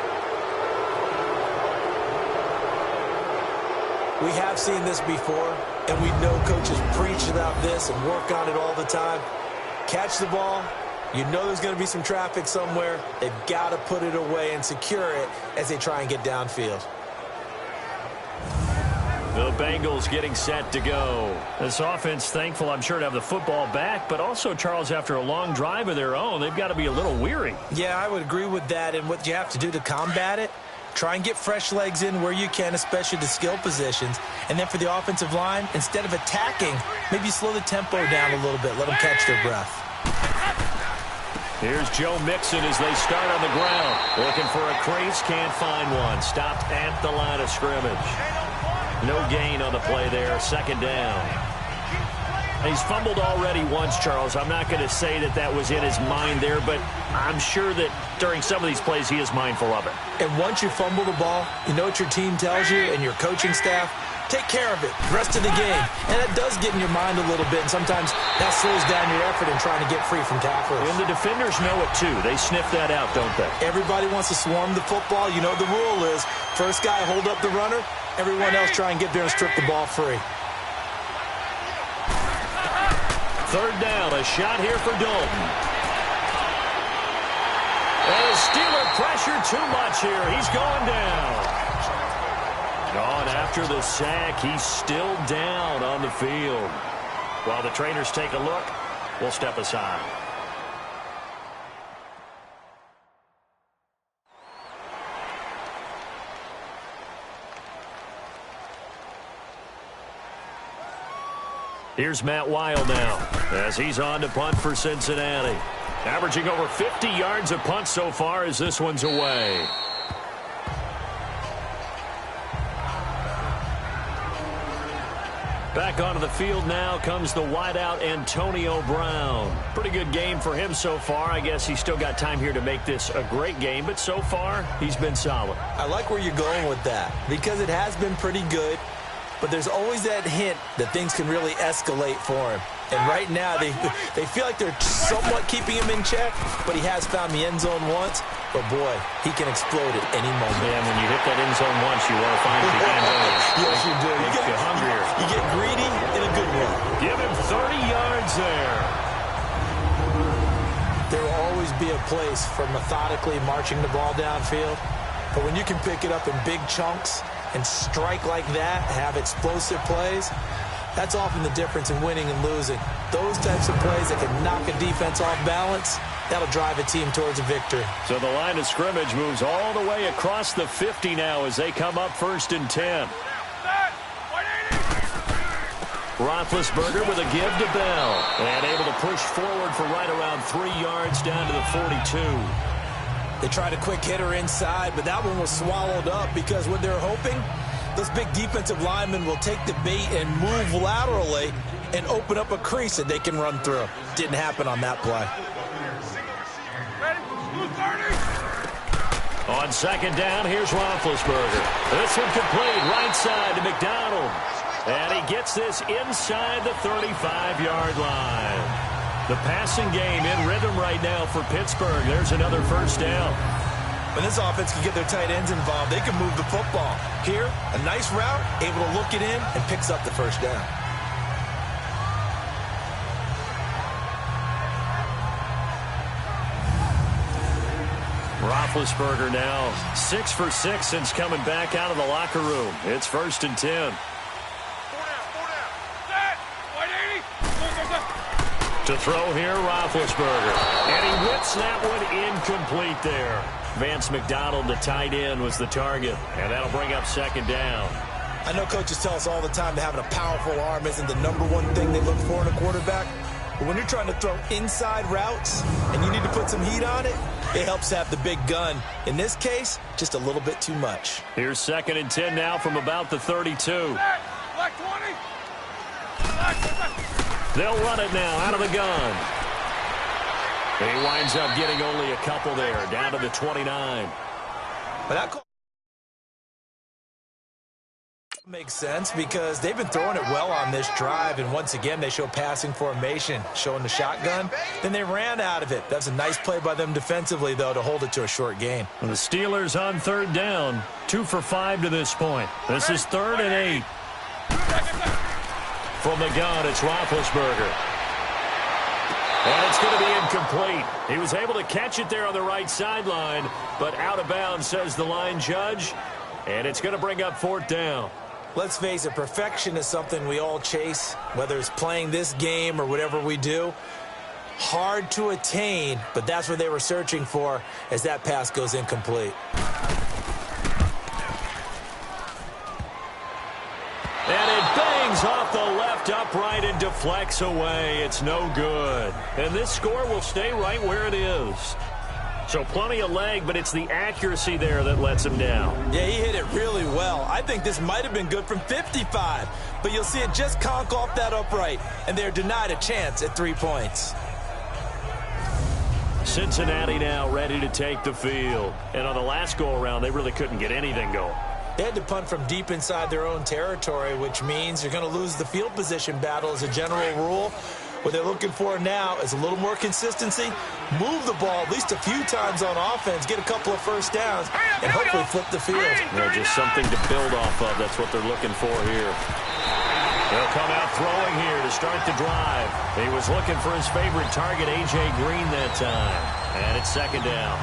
We have seen this before, and we know coaches preach about this and work on it all the time. Catch the ball. You know there's going to be some traffic somewhere. They've got to put it away and secure it as they try and get downfield. The Bengals getting set to go. This offense thankful, I'm sure, to have the football back, but also, Charles, after a long drive of their own, they've got to be a little weary. Yeah, I would agree with that, and what you have to do to combat it, try and get fresh legs in where you can, especially the skill positions. And then for the offensive line, instead of attacking, maybe slow the tempo down a little bit, let them catch their breath. Here's Joe Mixon as they start on the ground. Looking for a crease, can't find one. Stopped at the line of scrimmage. No gain on the play there, 2nd down. He's fumbled already once, Charles. I'm not going to say that that was in his mind there, but I'm sure that during some of these plays he is mindful of it. And once you fumble the ball, you know what your team tells you and your coaching staff? Take care of it the rest of the game. And it does get in your mind a little bit, and sometimes that slows down your effort in trying to get free from tacklers. And the defenders know it, too. They sniff that out, don't they? Everybody wants to swarm the football. You know the rule is first guy hold up the runner, everyone else try and get there and strip the ball free. 3rd down, a shot here for Dalton. And Steeler pressure too much here. He's going down. Gone after the sack. He's still down on the field. While the trainers take a look, we'll step aside. Here's Matt Weil now as he's on to punt for Cincinnati. Averaging over 50 yards a punt so far as this one's away. Back onto the field now comes the wideout Antonio Brown. Pretty good game for him so far. I guess he's still got time here to make this a great game, but so far he's been solid. I like where you're going with that because it has been pretty good, but there's always that hint that things can really escalate for him. And right now they feel like they're somewhat keeping him in check, but he has found the end zone once. But, boy, he can explode at any moment. Man, when you hit that end zone once, you want to find it again. Yes, you do. You get hungrier. You get greedy in a good way. Give him 30 yards there. There will always be a place for methodically marching the ball downfield. But when you can pick it up in big chunks and strike like that, have explosive plays, that's often the difference in winning and losing. Those types of plays that can knock a defense off balance, that'll drive a team towards a victory. So the line of scrimmage moves all the way across the 50 now as they come up 1st and 10. Roethlisberger with a give to Bell. And able to push forward for right around 3 yards down to the 42. They tried a quick hitter inside, but that one was swallowed up because what they're hoping, those big defensive linemen will take the bait and move laterally and open up a crease that they can run through. Didn't happen on that play. On 2nd down, here's Roethlisberger. This one complete, right side to McDonald. And he gets this inside the 35-yard line. The passing game in rhythm right now for Pittsburgh. There's another 1st down. When this offense can get their tight ends involved, they can move the football. Here, a nice route, able to look it in, and picks up the 1st down. Roethlisberger now 6 for 6 since coming back out of the locker room. It's 1st and 10. To throw here, Roethlisberger. And he whips that one incomplete there. Vance McDonald, the tight end, was the target. And that'll bring up 2nd down. I know coaches tell us all the time that having a powerful arm isn't the #1 thing they look for in a quarterback. But when you're trying to throw inside routes and you need to put some heat on it, it helps have the big gun. In this case, just a little bit too much. Here's 2nd and 10 now from about the 32. They'll run it now out of the gun. He winds up getting only a couple there, down to the 29. But that call makes sense because they've been throwing it well on this drive, and once again they show passing formation, showing the shotgun. Then they ran out of it. That's a nice play by them defensively, though, to hold it to a short gain. And the Steelers on 3rd down, 2 for 5 to this point. This is 3rd and 8. From the gun, it's Roethlisberger. And it's going to be incomplete. He was able to catch it there on the right sideline, but out of bounds, says the line judge. And it's going to bring up 4th down. Let's face it, perfection is something we all chase, whether it's playing this game or whatever we do. Hard to attain, but that's what they were searching for as that pass goes incomplete. And it bangs off the left upright and deflects away. It's no good. And this score will stay right where it is. So plenty of leg, but it's the accuracy there that lets him down. Yeah, he hit it really well. I think this might have been good from 55, but you'll see it just conk off that upright, and they're denied a chance at 3 points. Cincinnati now ready to take the field. And on the last go-around, they really couldn't get anything going. They had to punt from deep inside their own territory, which means you're going to lose the field position battle as a general rule. What they're looking for now is a little more consistency, move the ball at least a few times on offense, get a couple of 1st downs, and hopefully flip the field. Yeah, just something to build off of. That's what they're looking for here. They'll come out throwing here to start the drive. He was looking for his favorite target, A.J. Green, that time. And it's 2nd down.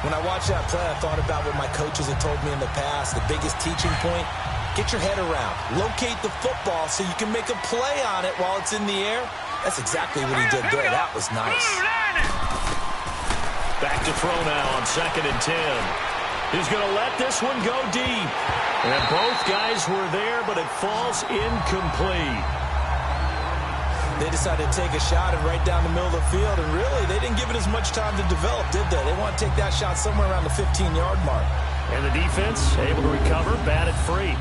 When I watched that play, I thought about what my coaches had told me in the past. The biggest teaching point, get your head around. Locate the football so you can make a play on it while it's in the air. That's exactly what he did there. That was nice. Back to throw now on 2nd and 10. He's going to let this one go deep. And both guys were there, but it falls incomplete. They decided to take a shot and right down the middle of the field, and really, they didn't give it as much time to develop, did they? They want to take that shot somewhere around the 15-yard mark. And the defense able to recover, batted free.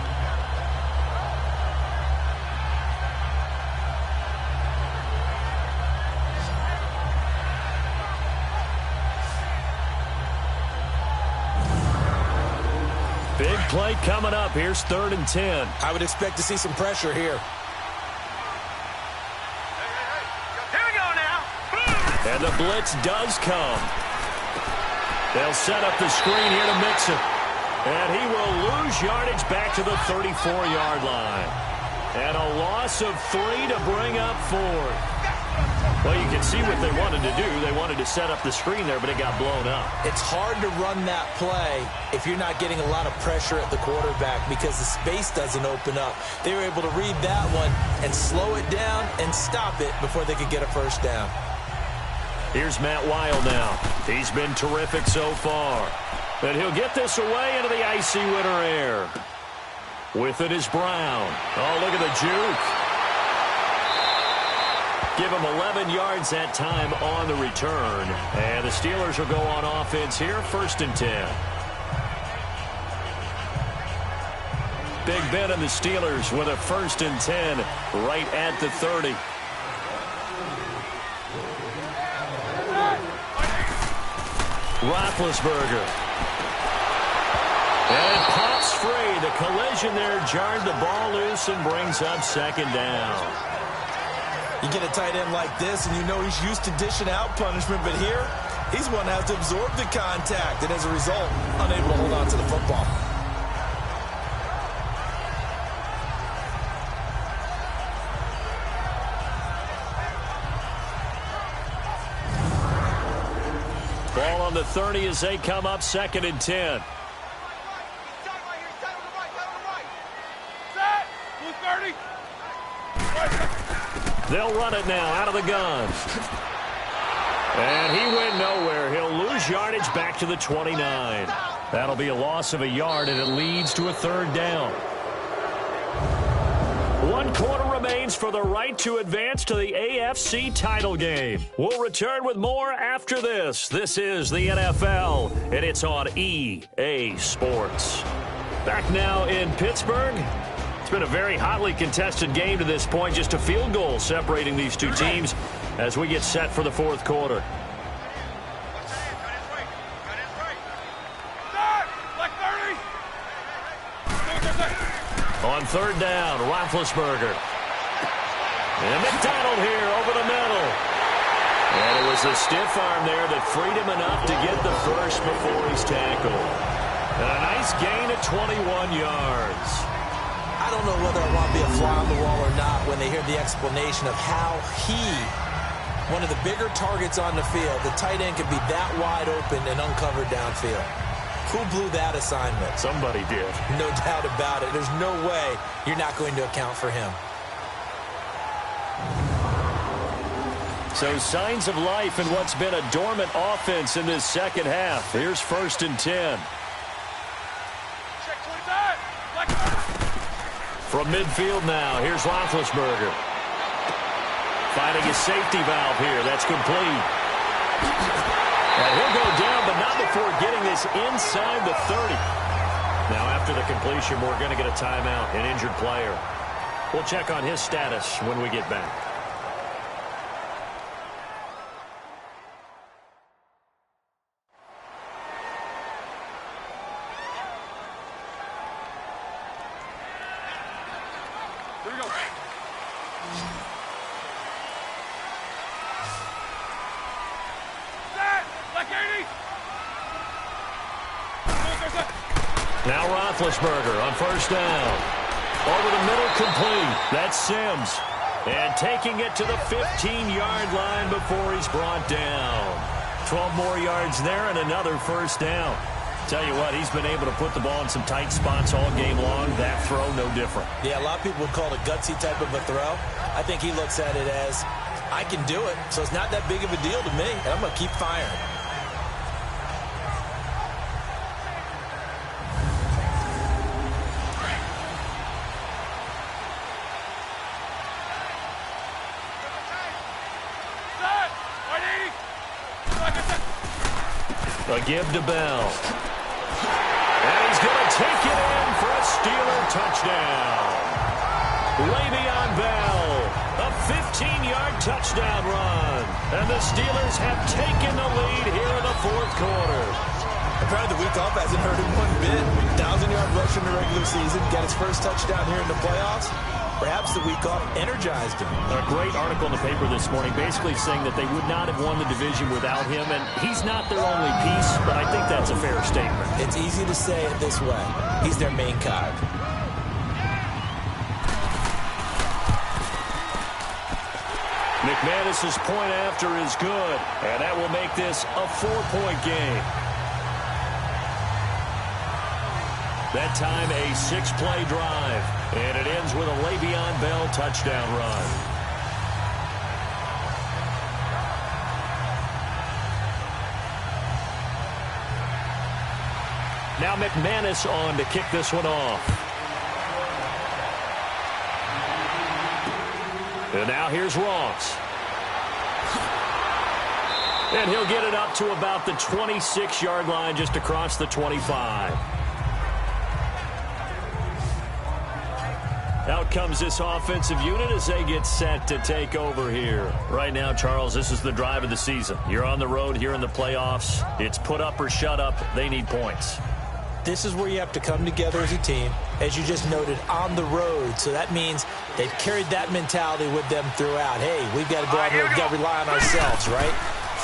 Big play coming up. Here's 3rd and 10. I would expect to see some pressure here. Here we go now. And the blitz does come. They'll set up the screen here to Mixon. And he will lose yardage back to the 34-yard line. And a loss of 3 to bring up 4. Well, you can see what they wanted to do. They wanted to set up the screen there, but it got blown up. It's hard to run that play if you're not getting a lot of pressure at the quarterback because the space doesn't open up. They were able to read that one and slow it down and stop it before they could get a first down. Here's Matt Weil now. He's been terrific so far. And he'll get this away into the icy winter air. With it is Brown. Oh, look at the juke. Give him 11 yards that time on the return. And the Steelers will go on offense here, 1st and 10. Big Ben and the Steelers with a 1st and 10 right at the 30. Roethlisberger. And it pops free. The collision there jarred the ball loose and brings up 2nd down. You get a tight end like this, and you know he's used to dishing out punishment, but here, he's one that has to absorb the contact, and as a result, unable to hold on to the football. Ball on the 30 as they come up, 2nd and 10. They'll run it now out of the gun. And he went nowhere. He'll lose yardage back to the 29. That'll be a loss of a yard, and it leads to a 3rd down. 1 quarter remains for the right to advance to the AFC title game. We'll return with more after this. This is the NFL, and it's on EA Sports. Back now in Pittsburgh. It's been a very hotly contested game to this point. Just a field goal separating these two teams as we get set for the 4th quarter. On 3rd down, Roethlisberger. And McDonald here over the middle. And it was a stiff arm there that freed him enough to get the first before he's tackled. And a nice gain of 21 yards. I don't know whether I want to be a fly on the wall or not when they hear the explanation of how one of the bigger targets on the field, the tight end could be that wide open and uncovered downfield. Who blew that assignment? Somebody did. No doubt about it. There's no way you're not going to account for him. So signs of life in what's been a dormant offense in this 2nd half. Here's 1st and 10. From midfield now, here's Roethlisberger. Finding his safety valve here. That's complete. And he'll go down, but not before getting this inside the 30. Now, after the completion, we're going to get a timeout, an injured player. We'll check on his status when we get back. Now Roethlisberger on 1st down. Over the middle, complete. That's Sims. And taking it to the 15-yard line before he's brought down. 12 more yards there and another 1st down. Tell you what, he's been able to put the ball in some tight spots all game long. That throw, no different. Yeah, a lot of people would call it a gutsy type of a throw. I think he looks at it as, I can do it, so it's not that big of a deal to me, and I'm going to keep firing. A give to Bell. And he's going to take it in for a Steeler touchdown. Le'Veon Bell, a 15-yard touchdown run. And the Steelers have taken the lead here in the fourth quarter. Apparently the week off hasn't hurt him one bit. 1,000-yard rush in the regular season. Got his first touchdown here in the playoffs. Perhaps the week off energized him. A great article in the paper this morning basically saying that they would not have won the division without him. And he's not their only piece, but I think that's a fair statement. It's easy to say it this way. He's their main cog. McManus's point after is good, and that will make this a 4-point game. That time a 6-play drive, and it ends with a Le'Veon Bell touchdown run. Now McManus on to kick this one off. And now here's Ross. And he'll get it up to about the 26-yard line, just across the 25. Out comes this offensive unit as they get set to take over here. Right now, Charles, this is the drive of the season. You're on the road here in the playoffs. It's put up or shut up. They need points. This is where you have to come together as a team, as you just noted, on the road. So that means they've carried that mentality with them throughout. Hey, we've got to go out here and rely on ourselves, right?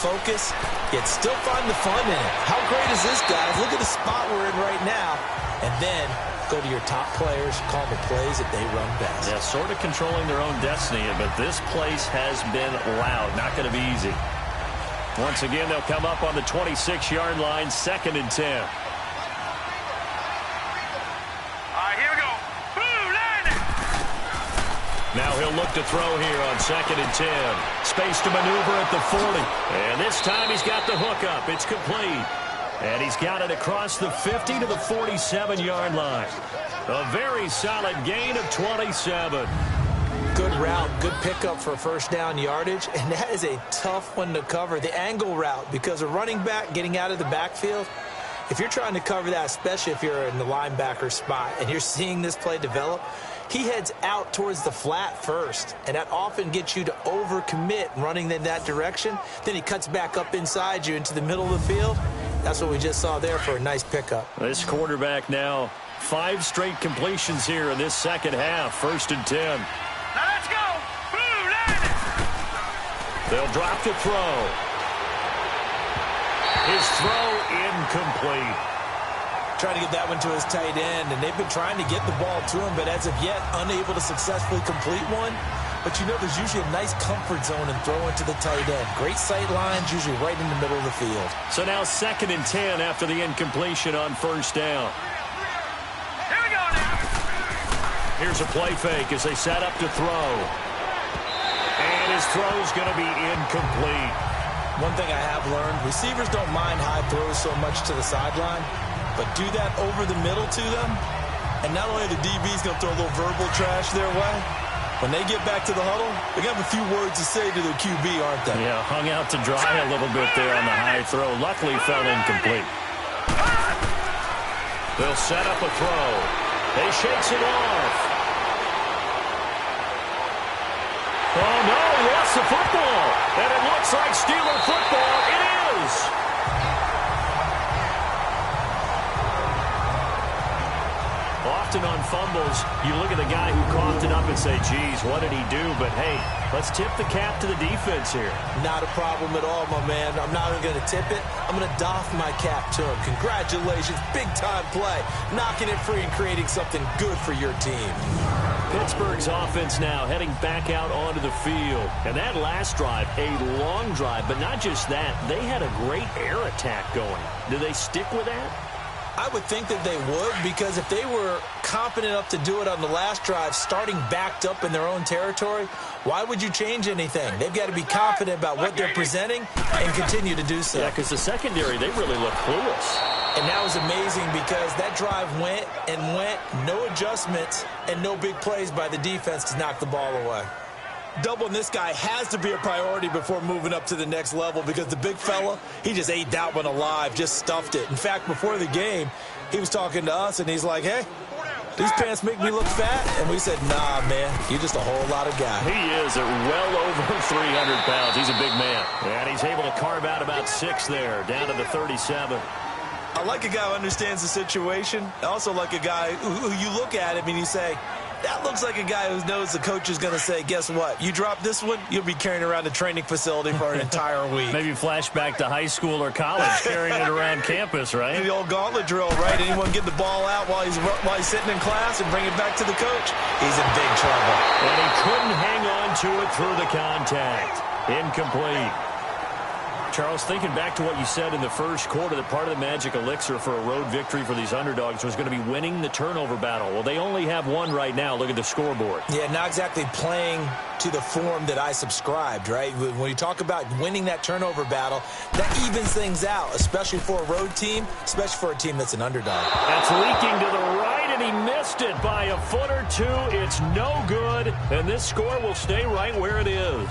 Focus, yet still find the fun in it. How great is this, guys? Look at the spot we're in right now. And then go to your top players, call the plays that they run best. Yeah, sort of controlling their own destiny, but this place has been loud. Not going to be easy. Once again, they'll come up on the 26-yard line, 2nd and 10. Now he'll look to throw here on 2nd and 10. Space to maneuver at the 40. And this time he's got the hook up. It's complete. And he's got it across the 50 to the 47-yard line. A very solid gain of 27. Good route, good pickup for first down yardage. And that is a tough one to cover, the angle route, because a running back getting out of the backfield, if you're trying to cover that, especially if you're in the linebacker spot and you're seeing this play develop, he heads out towards the flat first, and that often gets you to overcommit running in that direction. Then he cuts back up inside you into the middle of the field. That's what we just saw there for a nice pickup. This quarterback now 5 straight completions here in this second half. 1st and 10. Now let's go. Blue line. They'll drop the throw. His throw incomplete. Trying to get that one to his tight end, and they've been trying to get the ball to him, but as of yet, unable to successfully complete one. But you know there's usually a nice comfort zone in throwing to the tight end. Great sight lines, usually right in the middle of the field. So now 2nd and 10 after the incompletion on 1st down. Here we go now. Here's a play fake as they set up to throw. And his throw's going to be incomplete. One thing I have learned, receivers don't mind high throws so much to the sideline, but do that over the middle to them, and not only are the DBs going to throw a little verbal trash their way, when they get back to the huddle, they're going to have a few words to say to their QB, aren't they? Yeah, hung out to dry a little bit there on the high throw. Luckily, fell incomplete. They'll set up a throw. He shakes it off. Oh, no, he lost the football. And it looks like Steeler football. It is. Often on fumbles, you look at the guy who coughed it up and say, geez, what did he do? But, hey, let's tip the cap to the defense here. Not a problem at all, my man. I'm not even going to tip it. I'm going to doff my cap to him. Congratulations. Big-time play. Knocking it free and creating something good for your team. Pittsburgh's offense now heading back out onto the field. And that last drive, a long drive, but not just that. They had a great air attack going. Do they stick with that? I would think that they would, because if they were confident enough to do it on the last drive, starting backed up in their own territory, why would you change anything? They've got to be confident about what they're presenting and continue to do so. Yeah, because the secondary, they really look clueless. And that was amazing because that drive went and went, no adjustments and no big plays by the defense to knock the ball away. doubling this guy has to be a priority before moving up to the next level because the big fella, he just ate that one alive, just stuffed it. In fact, before the game, he was talking to us, and he's like, hey, these pants make me look fat? And we said, nah, man, you're just a whole lot of guy. He is at well over 300 pounds. He's a big man. And he's able to carve out about 6 there, down to the 37. I like a guy who understands the situation. I also like a guy who you look at him and you say, that looks like a guy who knows the coach is going to say, guess what? You drop this one, you'll be carrying around the training facility for an entire week. Maybe flashback to high school or college, carrying it around campus, right? The old gauntlet drill, right? Anyone get the ball out while he's sitting in class and bring it back to the coach? He's in big trouble. And he couldn't hang on to it through the contact. Incomplete. Charles, thinking back to what you said in the first quarter, that part of the magic elixir for a road victory for these underdogs was going to be winning the turnover battle. Well, they only have one right now. Look at the scoreboard. Yeah, not exactly playing to the form that I subscribed, right? When you talk about winning that turnover battle, that evens things out, especially for a road team, especially for a team that's an underdog. That's leaking to the right, and he missed it by a foot or two. It's no good, and this score will stay right where it is.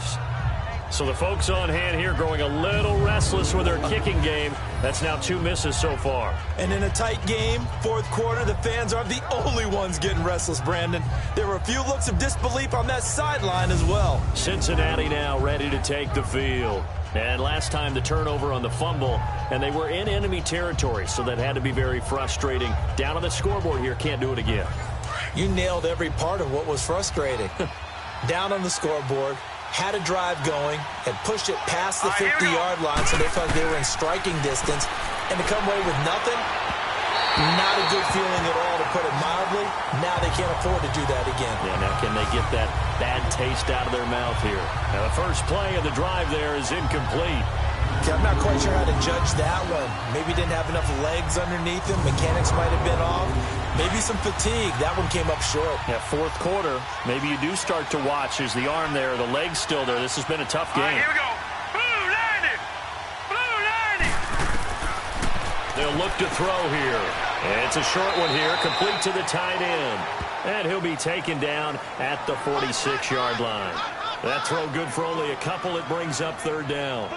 So the folks on hand here growing a little restless with their kicking game. That's now 2 misses so far. And in a tight game, fourth quarter, the fans aren't the only ones getting restless, Brandon. There were a few looks of disbelief on that sideline as well. Cincinnati now ready to take the field. And last time the turnover on the fumble, and they were in enemy territory, so that had to be very frustrating. Down on the scoreboard here, can't do it again. You nailed every part of what was frustrating. Down on the scoreboard, had a drive going, had pushed it past the 50-yard line, so they felt they were in striking distance, and to come away with nothing, not a good feeling at all, to put it mildly. Now they can't afford to do that again. Yeah, now can they get that bad taste out of their mouth here? Now the first play of the drive there is incomplete. I'm not quite sure how to judge that one. Maybe didn't have enough legs underneath him. Mechanics might have been off. Maybe some fatigue. That one came up short. Yeah, fourth quarter, maybe you do start to watch. There's the arm there, the leg's still there. This has been a tough game. All right, here we go. Blue line it. Blue line it. They'll look to throw here. It's a short one here, complete to the tight end. And he'll be taken down at the 46-yard line. That throw good for only a couple. It brings up third down.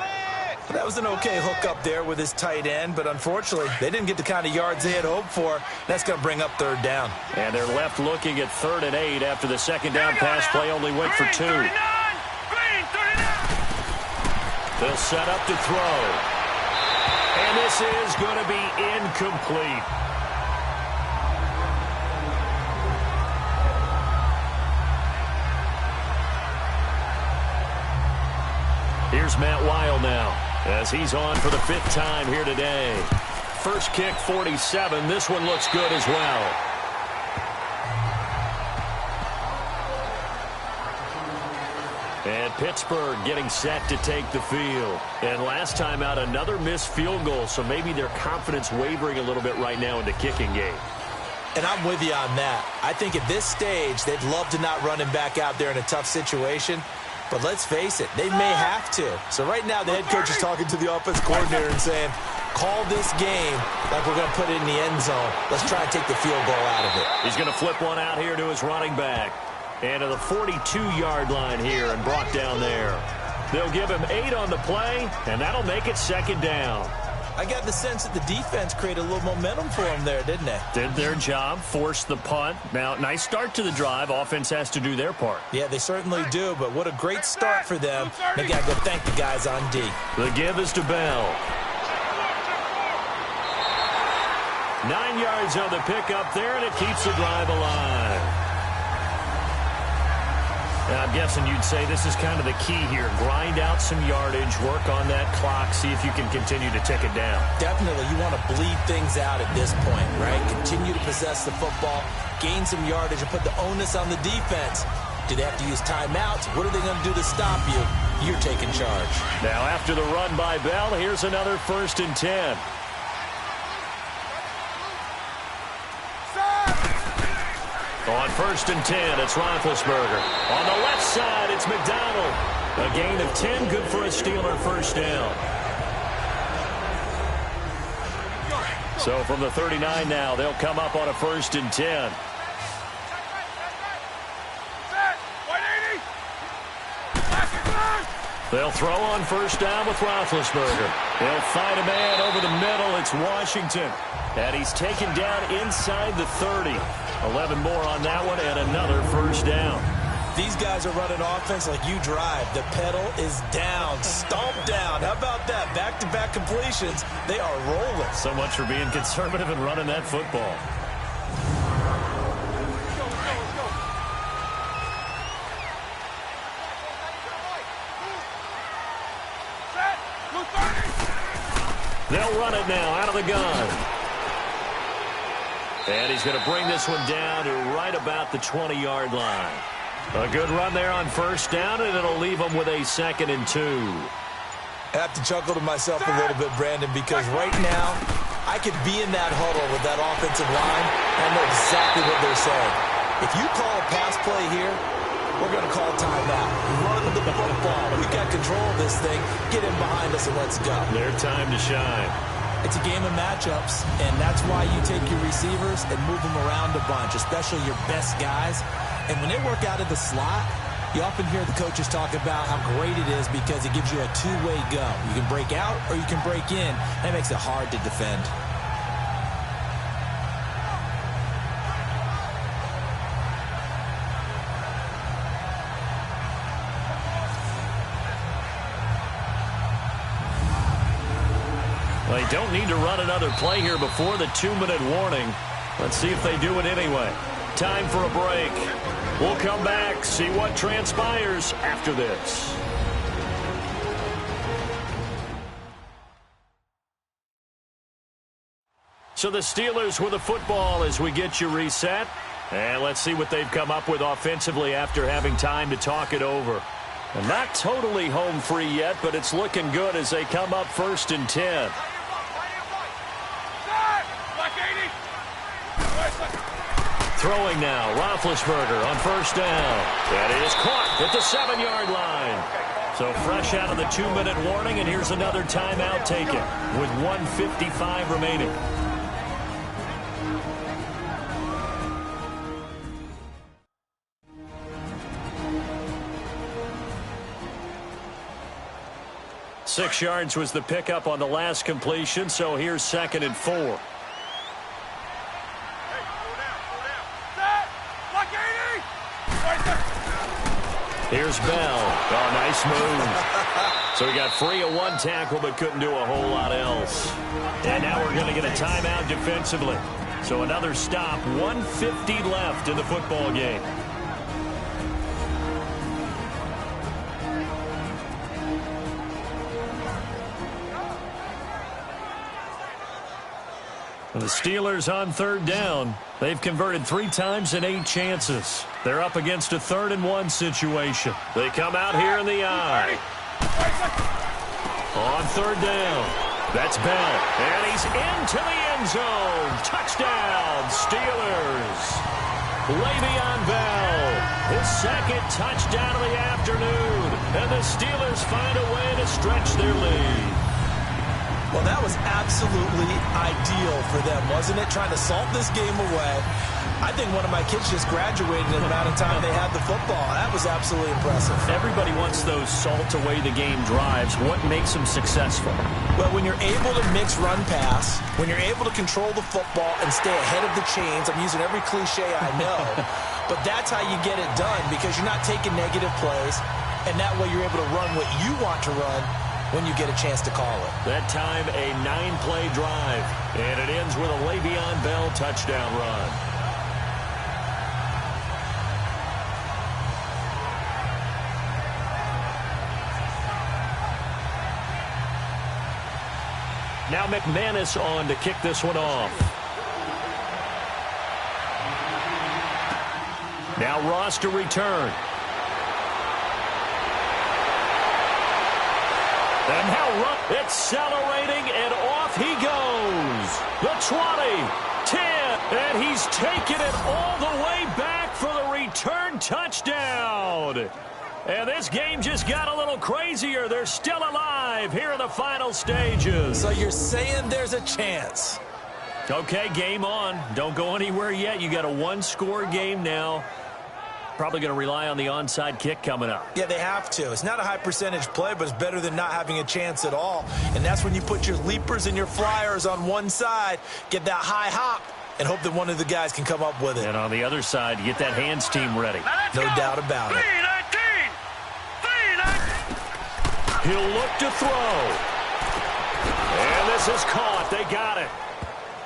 That was an okay hook up there with his tight end, but unfortunately, they didn't get the kind of yards they had hoped for. That's going to bring up third down. And they're left looking at 3rd and 8 after the second down pass play only went for 2. Green 39. They'll set up to throw. And this is going to be incomplete. Here's Matt Weil now, as he's on for the 5th time here today. First kick, 47. This one looks good as well. And Pittsburgh getting set to take the field. And last time out, another missed field goal, so maybe their confidence wavering a little bit right now in the kicking game. And I'm with you on that. I think at this stage, they'd love to not run him back out there in a tough situation. But let's face it, they may have to. So right now, the head coach is talking to the offense coordinator and saying, call this game like we're going to put it in the end zone. Let's try and take the field goal out of it. He's going to flip one out here to his running back. And to the 42-yard line here and brought down there. They'll give him 8 on the play, and that'll make it second down. I got the sense that the defense created a little momentum for them there, didn't they? Did their job, forced the punt. Now, nice start to the drive. Offense has to do their part. Yeah, they certainly do, but what a great start for them. They got to go thank the guys on D. The give is to Bell. 9 yards on the pickup there, and it keeps the drive alive. Now, I'm guessing you'd say this is kind of the key here. Grind out some yardage, work on that clock, see if you can continue to tick it down. Definitely. You want to bleed things out at this point, right? Continue to possess the football, gain some yardage, and put the onus on the defense. Do they have to use timeouts? What are they going to do to stop you? You're taking charge. Now, after the run by Bell, here's another 1st and 10. On 1st and 10, it's Roethlisberger. On the left side, it's McDonald. A gain of 10, good for a Steeler first down. So from the 39 now, they'll come up on a 1st and 10. They'll throw on first down with Roethlisberger. He'll fight a man over the middle. It's Washington. And he's taken down inside the 30. 11 more on that one and another first down. These guys are running offense like you drive. The pedal is down, stomp down. How about that? Back-to-back completions. They are rolling. So much for being conservative and running that football. They'll run it now out of the gun. And he's going to bring this one down to right about the 20-yard line. A good run there on first down, and it'll leave him with a 2nd and 2. I have to chuckle to myself a little bit, Brandon, because right now I could be in that huddle with that offensive line and know exactly what they're saying. If you call a pass play here, we're going to call timeout. Run the football. We got control of this thing. Get in behind us and let's go. Their time to shine. It's a game of matchups, and that's why you take your receivers and move them around a bunch, especially your best guys. And when they work out of the slot, you often hear the coaches talk about how great it is because it gives you a two-way go. You can break out or you can break in. That makes it hard to defend. They don't need to run another play here before the 2-minute warning. Let's see if they do it anyway. Time for a break. We'll come back, see what transpires after this. So the Steelers with the football as we get you reset. And let's see what they've come up with offensively after having time to talk it over. And not totally home free yet, but it's looking good as they come up 1st and 10. Throwing now, Roethlisberger on first down. And it is caught at the 7-yard line. So fresh out of the 2-minute warning, and here's another timeout taken with 1:55 remaining. Six yards was the pickup on the last completion, so here's 2nd and 4. Here's Bell. Oh, nice move. So he got free of one tackle but couldn't do a whole lot else. And now we're going to get a timeout defensively. So another stop. 1:50 left in the football game. The Steelers on 3rd down. They've converted 3 times in 8 chances. They're up against a 3rd and 1 situation. They come out here in the eye. On 3rd down. That's Bell. And he's into the end zone. Touchdown, Steelers. Le'Veon Bell. His 2nd touchdown of the afternoon. And the Steelers find a way to stretch their lead. Well, that was absolutely ideal for them, wasn't it? Trying to salt this game away. I think one of my kids just graduated in the amount of time they had the football. That was absolutely impressive. Everybody wants those salt away the game drives. What makes them successful? Well, when you're able to mix run-pass, when you're able to control the football and stay ahead of the chains, I'm using every cliche I know, but that's how you get it done because you're not taking negative plays, and that way you're able to run what you want to run when you get a chance to call it. That time, a 9-play drive. And it ends with a Le'Veon Bell touchdown run. Now McManus on to kick this one off. Now Ross to return. And now run, accelerating, and off he goes. The 20, 10, and he's taken it all the way back for the return touchdown. And this game just got a little crazier. They're still alive here in the final stages. So you're saying there's a chance? Okay, game on. Don't go anywhere yet. You got a 1-score game now. Probably going to rely on the onside kick coming up. Yeah, they have to. It's not a high percentage play, but it's better than not having a chance at all. And that's when you put your leapers and your flyers on one side, get that high hop, and hope that one of the guys can come up with it. And on the other side, you get that hands team ready. No doubt about it. He'll look to throw. And this is caught. They got it.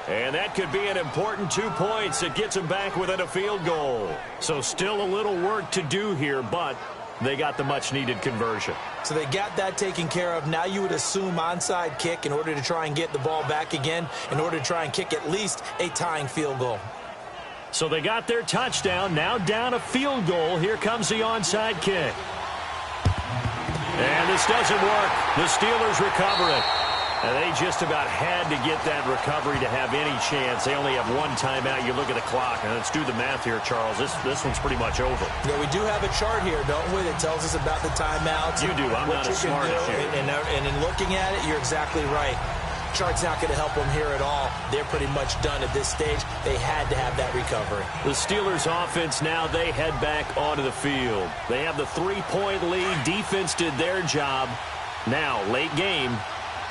And that could be an important 2 points. It gets them back within a field goal. So still a little work to do here, but they got the much-needed conversion. So they got that taken care of. Now you would assume onside kick in order to try and get the ball back again, in order to try and kick at least a tying field goal. So they got their touchdown. Now down a field goal. Here comes the onside kick. And this doesn't work. The Steelers recover it. And they just about had to get that recovery to have any chance. They only have one timeout. You look at the clock, and let's do the math here, Charles. This one's pretty much over. Yeah, we do have a chart here, don't we, that tells us about the timeouts. You do. I'm not as smart as you. And in looking at it, you're exactly right. Chart's not going to help them here at all. They're pretty much done at this stage. They had to have that recovery. The Steelers offense now, they head back onto the field. They have the 3-point lead. Defense did their job. Now, late game.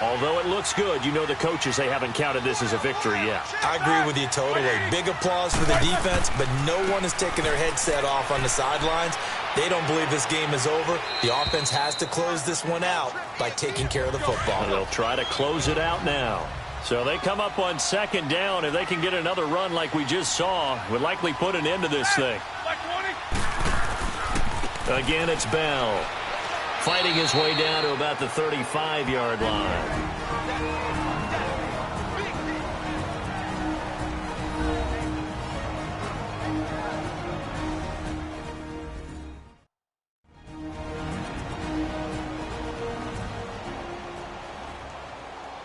Although it looks good, you know the coaches, they haven't counted this as a victory yet. I agree with you totally. Big applause for the defense, but no one is taking their headset off on the sidelines. They don't believe this game is over. The offense has to close this one out by taking care of the football. They'll try to close it out now. So they come up on second down. If they can get another run like we just saw, would likely put an end to this thing. Again, it's Bell. Fighting his way down to about the 35-yard line.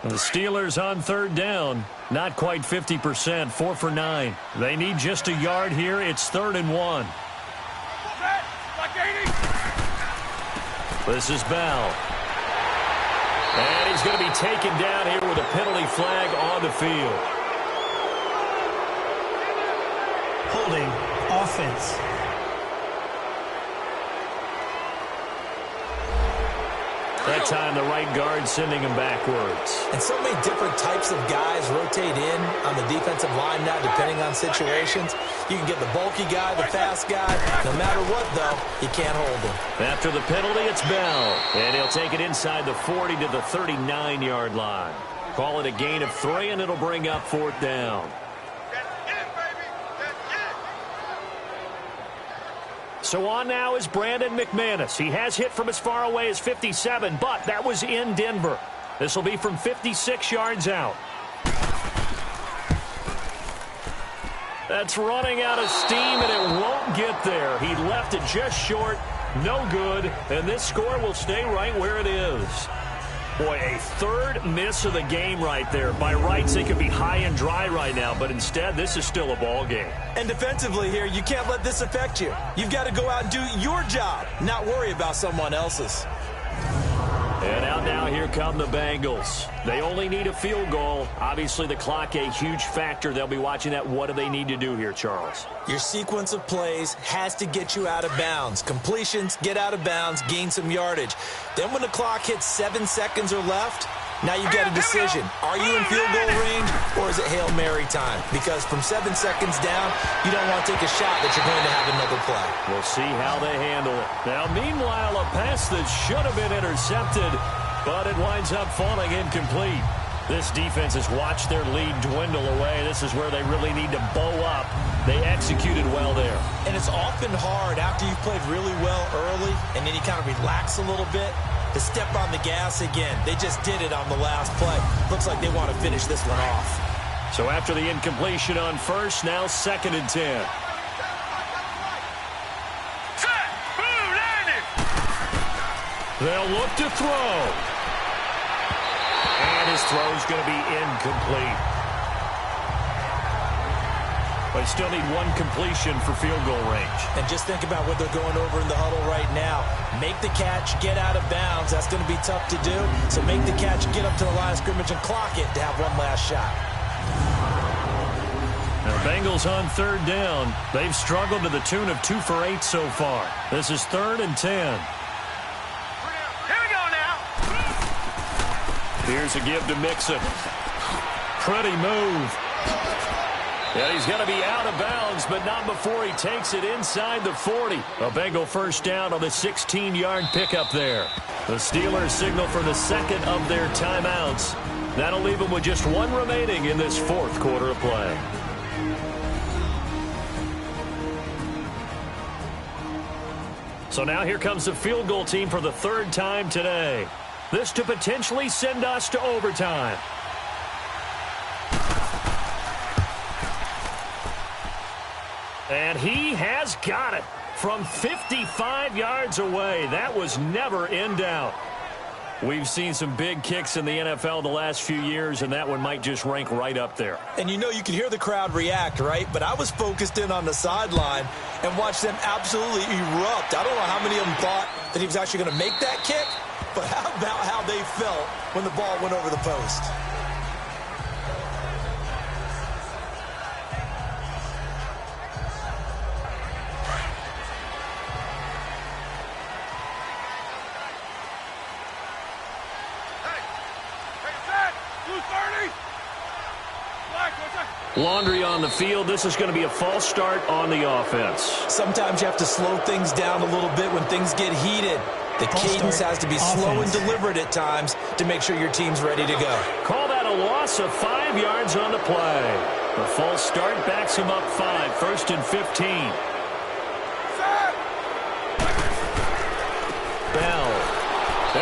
The Steelers on third down. Not quite 50%, 4 for 9. They need just a yard here. It's 3rd and 1. This is Bell. And he's going to be taken down here with a penalty flag on the field. Holding offense. That time the right guard sending him backwards. And so many different types of guys rotate in on the defensive line now, depending on situations. You can get the bulky guy, the fast guy. No matter what, though, you can't hold him. After the penalty, it's Bell. And he'll take it inside the 40 to the 39-yard line. Call it a gain of 3, and it'll bring up 4th down. So on now is Brandon McManus. He has hit from as far away as 57, but that was in Denver. This will be from 56 yards out. That's running out of steam, and it won't get there. He left it just short. No good, and this score will stay right where it is. Boy, a 3rd miss of the game right there. By rights, they could be high and dry right now, but instead, this is still a ball game. And defensively here, you can't let this affect you. You've got to go out and do your job, not worry about someone else's. And out now, here come the Bengals. They only need a field goal. Obviously, the clock a huge factor. They'll be watching that. What do they need to do here, Charles? Your sequence of plays has to get you out of bounds. Completions, get out of bounds, gain some yardage. Then when the clock hits 7 seconds or left, now you've got a decision. Are you in field goal range, or is it Hail Mary time? Because from 7 seconds down, you don't want to take a shot that you're going to have another play. We'll see how they handle it. Now, meanwhile, a pass that should have been intercepted, but it winds up falling incomplete. This defense has watched their lead dwindle away. This is where they really need to bow up. They executed well there. And it's often hard after you've played really well early, and then you kind of relax a little bit, to step on the gas again. They just did it on the last play. Looks like they want to finish this one off. So after the incompletion on first, now 2nd and 10. They'll look to throw. And his throw's going to be incomplete. But still need one completion for field goal range. And just think about what they're going over in the huddle right now. Make the catch, get out of bounds. That's going to be tough to do. So make the catch, get up to the line of scrimmage, and clock it to have one last shot. Bengals on third down. They've struggled to the tune of 2 for 8 so far. This is 3rd and 10. Here we go now. Here's a give to Mixon. Pretty move. And he's going to be out of bounds, but not before he takes it inside the 40. A Bengal first down on the 16-yard pickup there. The Steelers signal for the second of their timeouts. That'll leave them with just 1 remaining in this 4th quarter of play. So now here comes the field goal team for the 3rd time today. This to potentially send us to overtime. And he has got it from 55 yards away. That was never in doubt. We've seen some big kicks in the NFL the last few years, and that one might just rank right up there. And you know you can hear the crowd react, right? But I was focused in on the sideline and watched them absolutely erupt. I don't know how many of them thought that he was actually going to make that kick, but how about how they felt when the ball went over the post? Laundry on the field. This is going to be a false start on the offense. Sometimes you have to slow things down a little bit when things get heated. The cadence has to be slow and deliberate at times to make sure your team's ready to go. Call that a loss of 5 yards on the play. The false start backs him up 5, 1st and 15. Bell.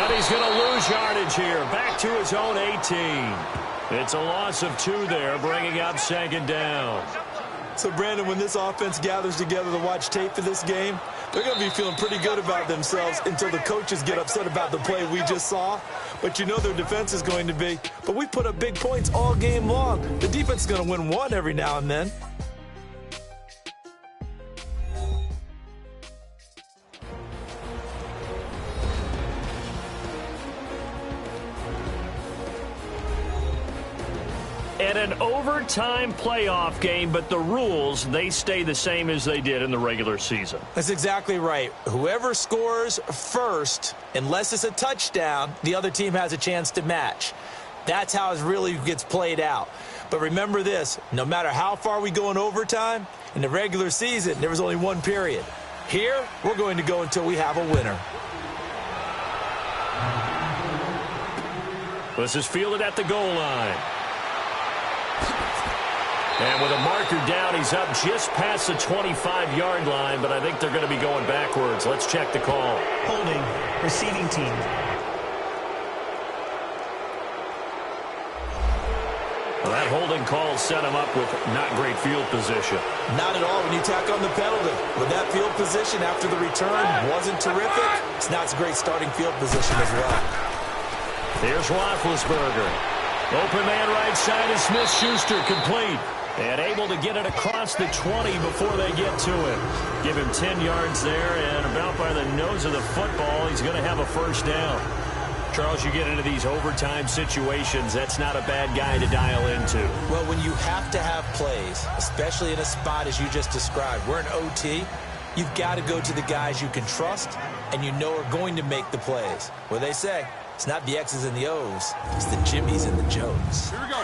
And he's going to lose yardage here. Back to his own 18. It's a loss of 2 there, bringing up 2nd down. So, Brandon, when this offense gathers together to watch tape for this game, they're going to be feeling pretty good about themselves until the coaches get upset about the play we just saw. But you know their defense is going to be. But we put up big points all game long. The defense is going to win one every now and then. And an overtime playoff game, but the rules, they stay the same as they did in the regular season. That's exactly right. Whoever scores first, unless it's a touchdown, the other team has a chance to match. That's how it really gets played out. But remember this, no matter how far we go in overtime, in the regular season, there was only 1 period. Here, we're going to go until we have a winner. This is fielded at the goal line. And with a marker down, he's up just past the 25-yard line, but I think they're going to be going backwards. Let's check the call. Holding, receiving team. Well, that holding call set him up with not great field position. Not at all when you tack on the penalty. With that field position after the return wasn't terrific, it's not a great starting field position as well. Here's Roethlisberger. Open man right side is Smith-Schuster, complete. And able to get it across the 20 before they get to it. Give him 10 yards there, and about by the nose of the football, he's going to have a first down. Charles, you get into these overtime situations, that's not a bad guy to dial into. Well, when you have to have plays, especially in a spot as you just described, we're in OT, you've got to go to the guys you can trust and you know are going to make the plays. What they say, it's not the X's and the O's, it's the Jimmys and the Joes. Here we go.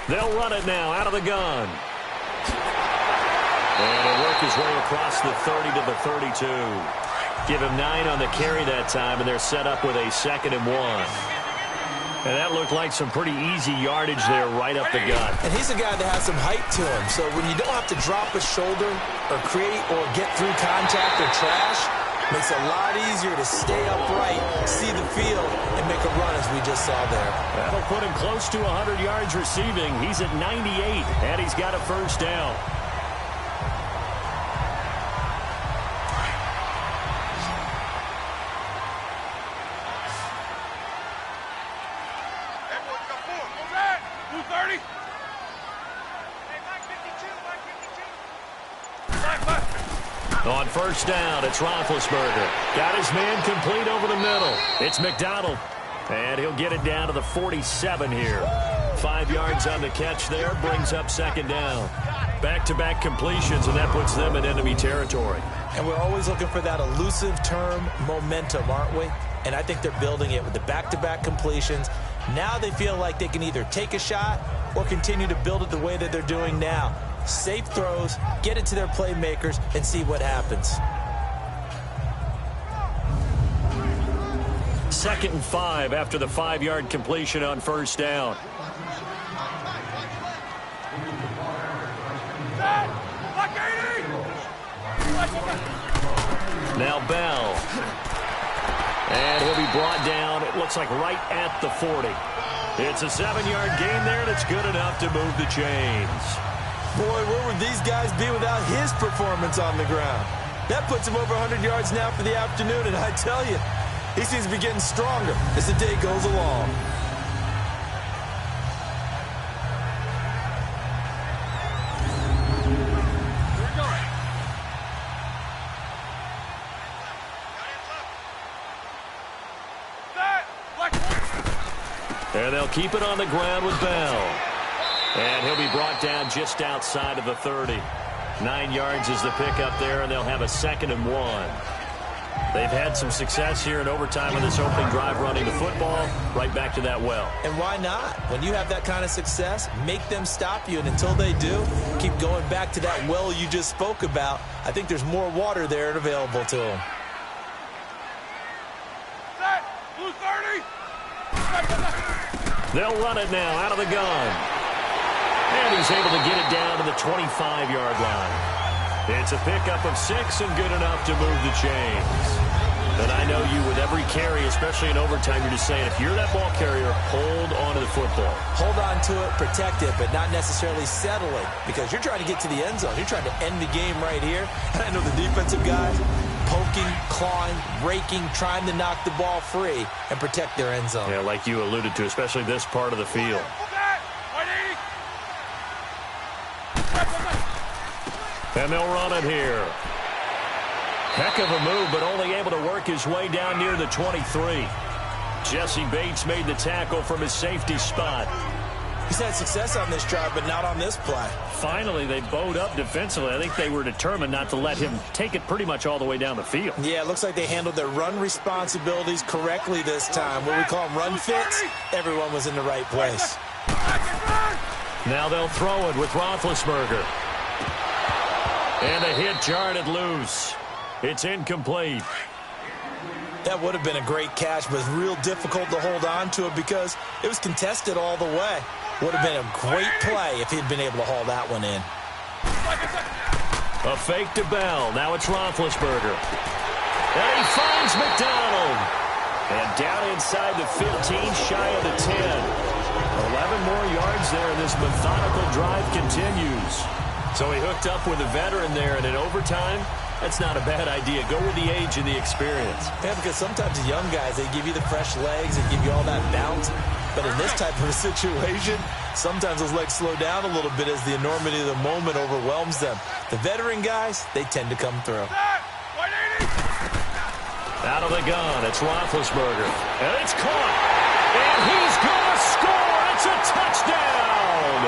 They'll run it now out of the gun. And he'll work his way across the 30 to the 32. Give him 9 on the carry that time, and they're set up with a 2nd and 1. And that looked like some pretty easy yardage there right up the gut. And he's a guy that has some height to him, so when you don't have to drop a shoulder or create or get through contact or trash, makes it a lot easier to stay upright, see the field, and make a run as we just saw there. That'll put him close to 100 yards receiving. He's at 98, and he's got a first down. On first down, it's Roethlisberger. Got his man complete over the middle. It's McDonald. And he'll get it down to the 47 here. 5 yards on the catch there, brings up second down. Back-to-back completions, and that puts them in enemy territory. And we're always looking for that elusive term, momentum, aren't we? And I think they're building it with the back-to-back completions. Now they feel like they can either take a shot or continue to build it the way that they're doing now. Safe throws, get it to their playmakers, and see what happens. 2nd and 5 after the 5-yard completion on first down. Now Bell. And he'll be brought down, it looks like right at the 40. It's a 7-yard gain there, and it's good enough to move the chains. Boy, where would these guys be without his performance on the ground? That puts him over 100 yards now for the afternoon, and I tell you, he seems to be getting stronger as the day goes along. And they'll keep it on the ground with Bell. And he'll be brought down just outside of the 30. 9 yards is the pickup there, and they'll have a 2nd and 1. They've had some success here in overtime in this opening drive running the football. Right back to that well. And why not? When you have that kind of success, make them stop you. And until they do, keep going back to that well you just spoke about. I think there's more water there and available to them. They'll run it now out of the gun. And he's able to get it down to the 25-yard line. It's a pickup of 6 and good enough to move the chains. And I know you with every carry, especially in overtime, you're just saying, if you're that ball carrier, hold on to the football. Hold on to it, protect it, but not necessarily settling, because you're trying to get to the end zone. You're trying to end the game right here. And I know the defensive guys poking, clawing, raking, trying to knock the ball free and protect their end zone. Yeah, like you alluded to, especially this part of the field. And they'll run it here. Heck of a move, but only able to work his way down near the 23. Jesse Bates made the tackle from his safety spot. He's had success on this drive, but not on this play. Finally, they bowed up defensively. I think they were determined not to let him take it pretty much all the way down the field. Yeah, it looks like they handled their run responsibilities correctly this time. What we call them run fits, everyone was in the right place. Now they'll throw it with Roethlisberger. And a hit jarred it loose. It's incomplete. That would have been a great catch, but it's real difficult to hold on to it because it was contested all the way. Would have been a great play if he'd been able to haul that one in. A fake to Bell. Now it's Roethlisberger. And he finds McDonald. And down inside the 15, shy of the 10. 11 more yards there, and this methodical drive continues. So he hooked up with a veteran there, and in overtime, that's not a bad idea. Go with the age and the experience. Yeah, because sometimes the young guys, they give you the fresh legs, they give you all that bounce. But in this type of a situation, sometimes those legs slow down a little bit as the enormity of the moment overwhelms them. The veteran guys, they tend to come through. Out of the gun, it's Roethlisberger. And it's caught. And he's going to score. It's a touchdown.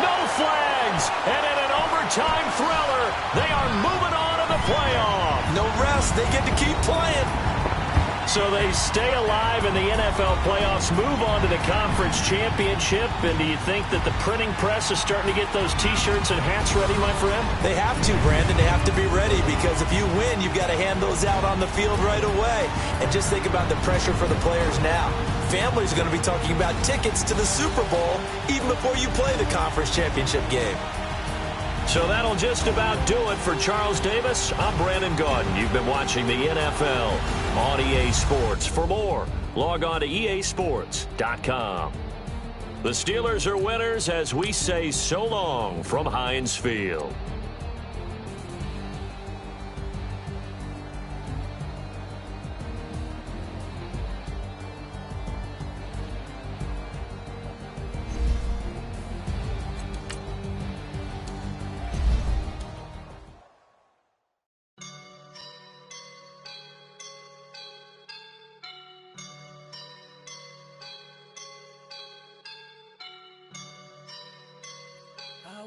No flags. And in an overtime thriller, they are moving on to the playoff. No rest. They get to keep playing. So they stay alive in the NFL playoffs, move on to the conference championship. And do you think that the printing press is starting to get those T-shirts and hats ready, my friend? They have to, Brandon. They have to be ready because if you win, you've got to hand those out on the field right away. And just think about the pressure for the players now. Families are going to be talking about tickets to the Super Bowl even before you play the conference championship game. So that'll just about do it for Charles Davis. I'm Brandon Gaudin. You've been watching the NFL on EA Sports. For more, log on to easports.com. The Steelers are winners as we say so long from Heinz Field.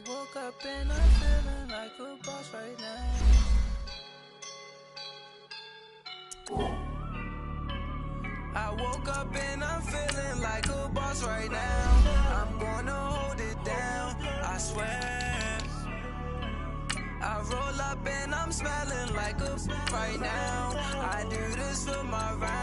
woke up and I'm feeling like a boss right now. I woke up and I'm feeling like a boss right now. I'm gonna hold it down, I swear. I roll up and I'm smelling like a right now. I do this for my ride.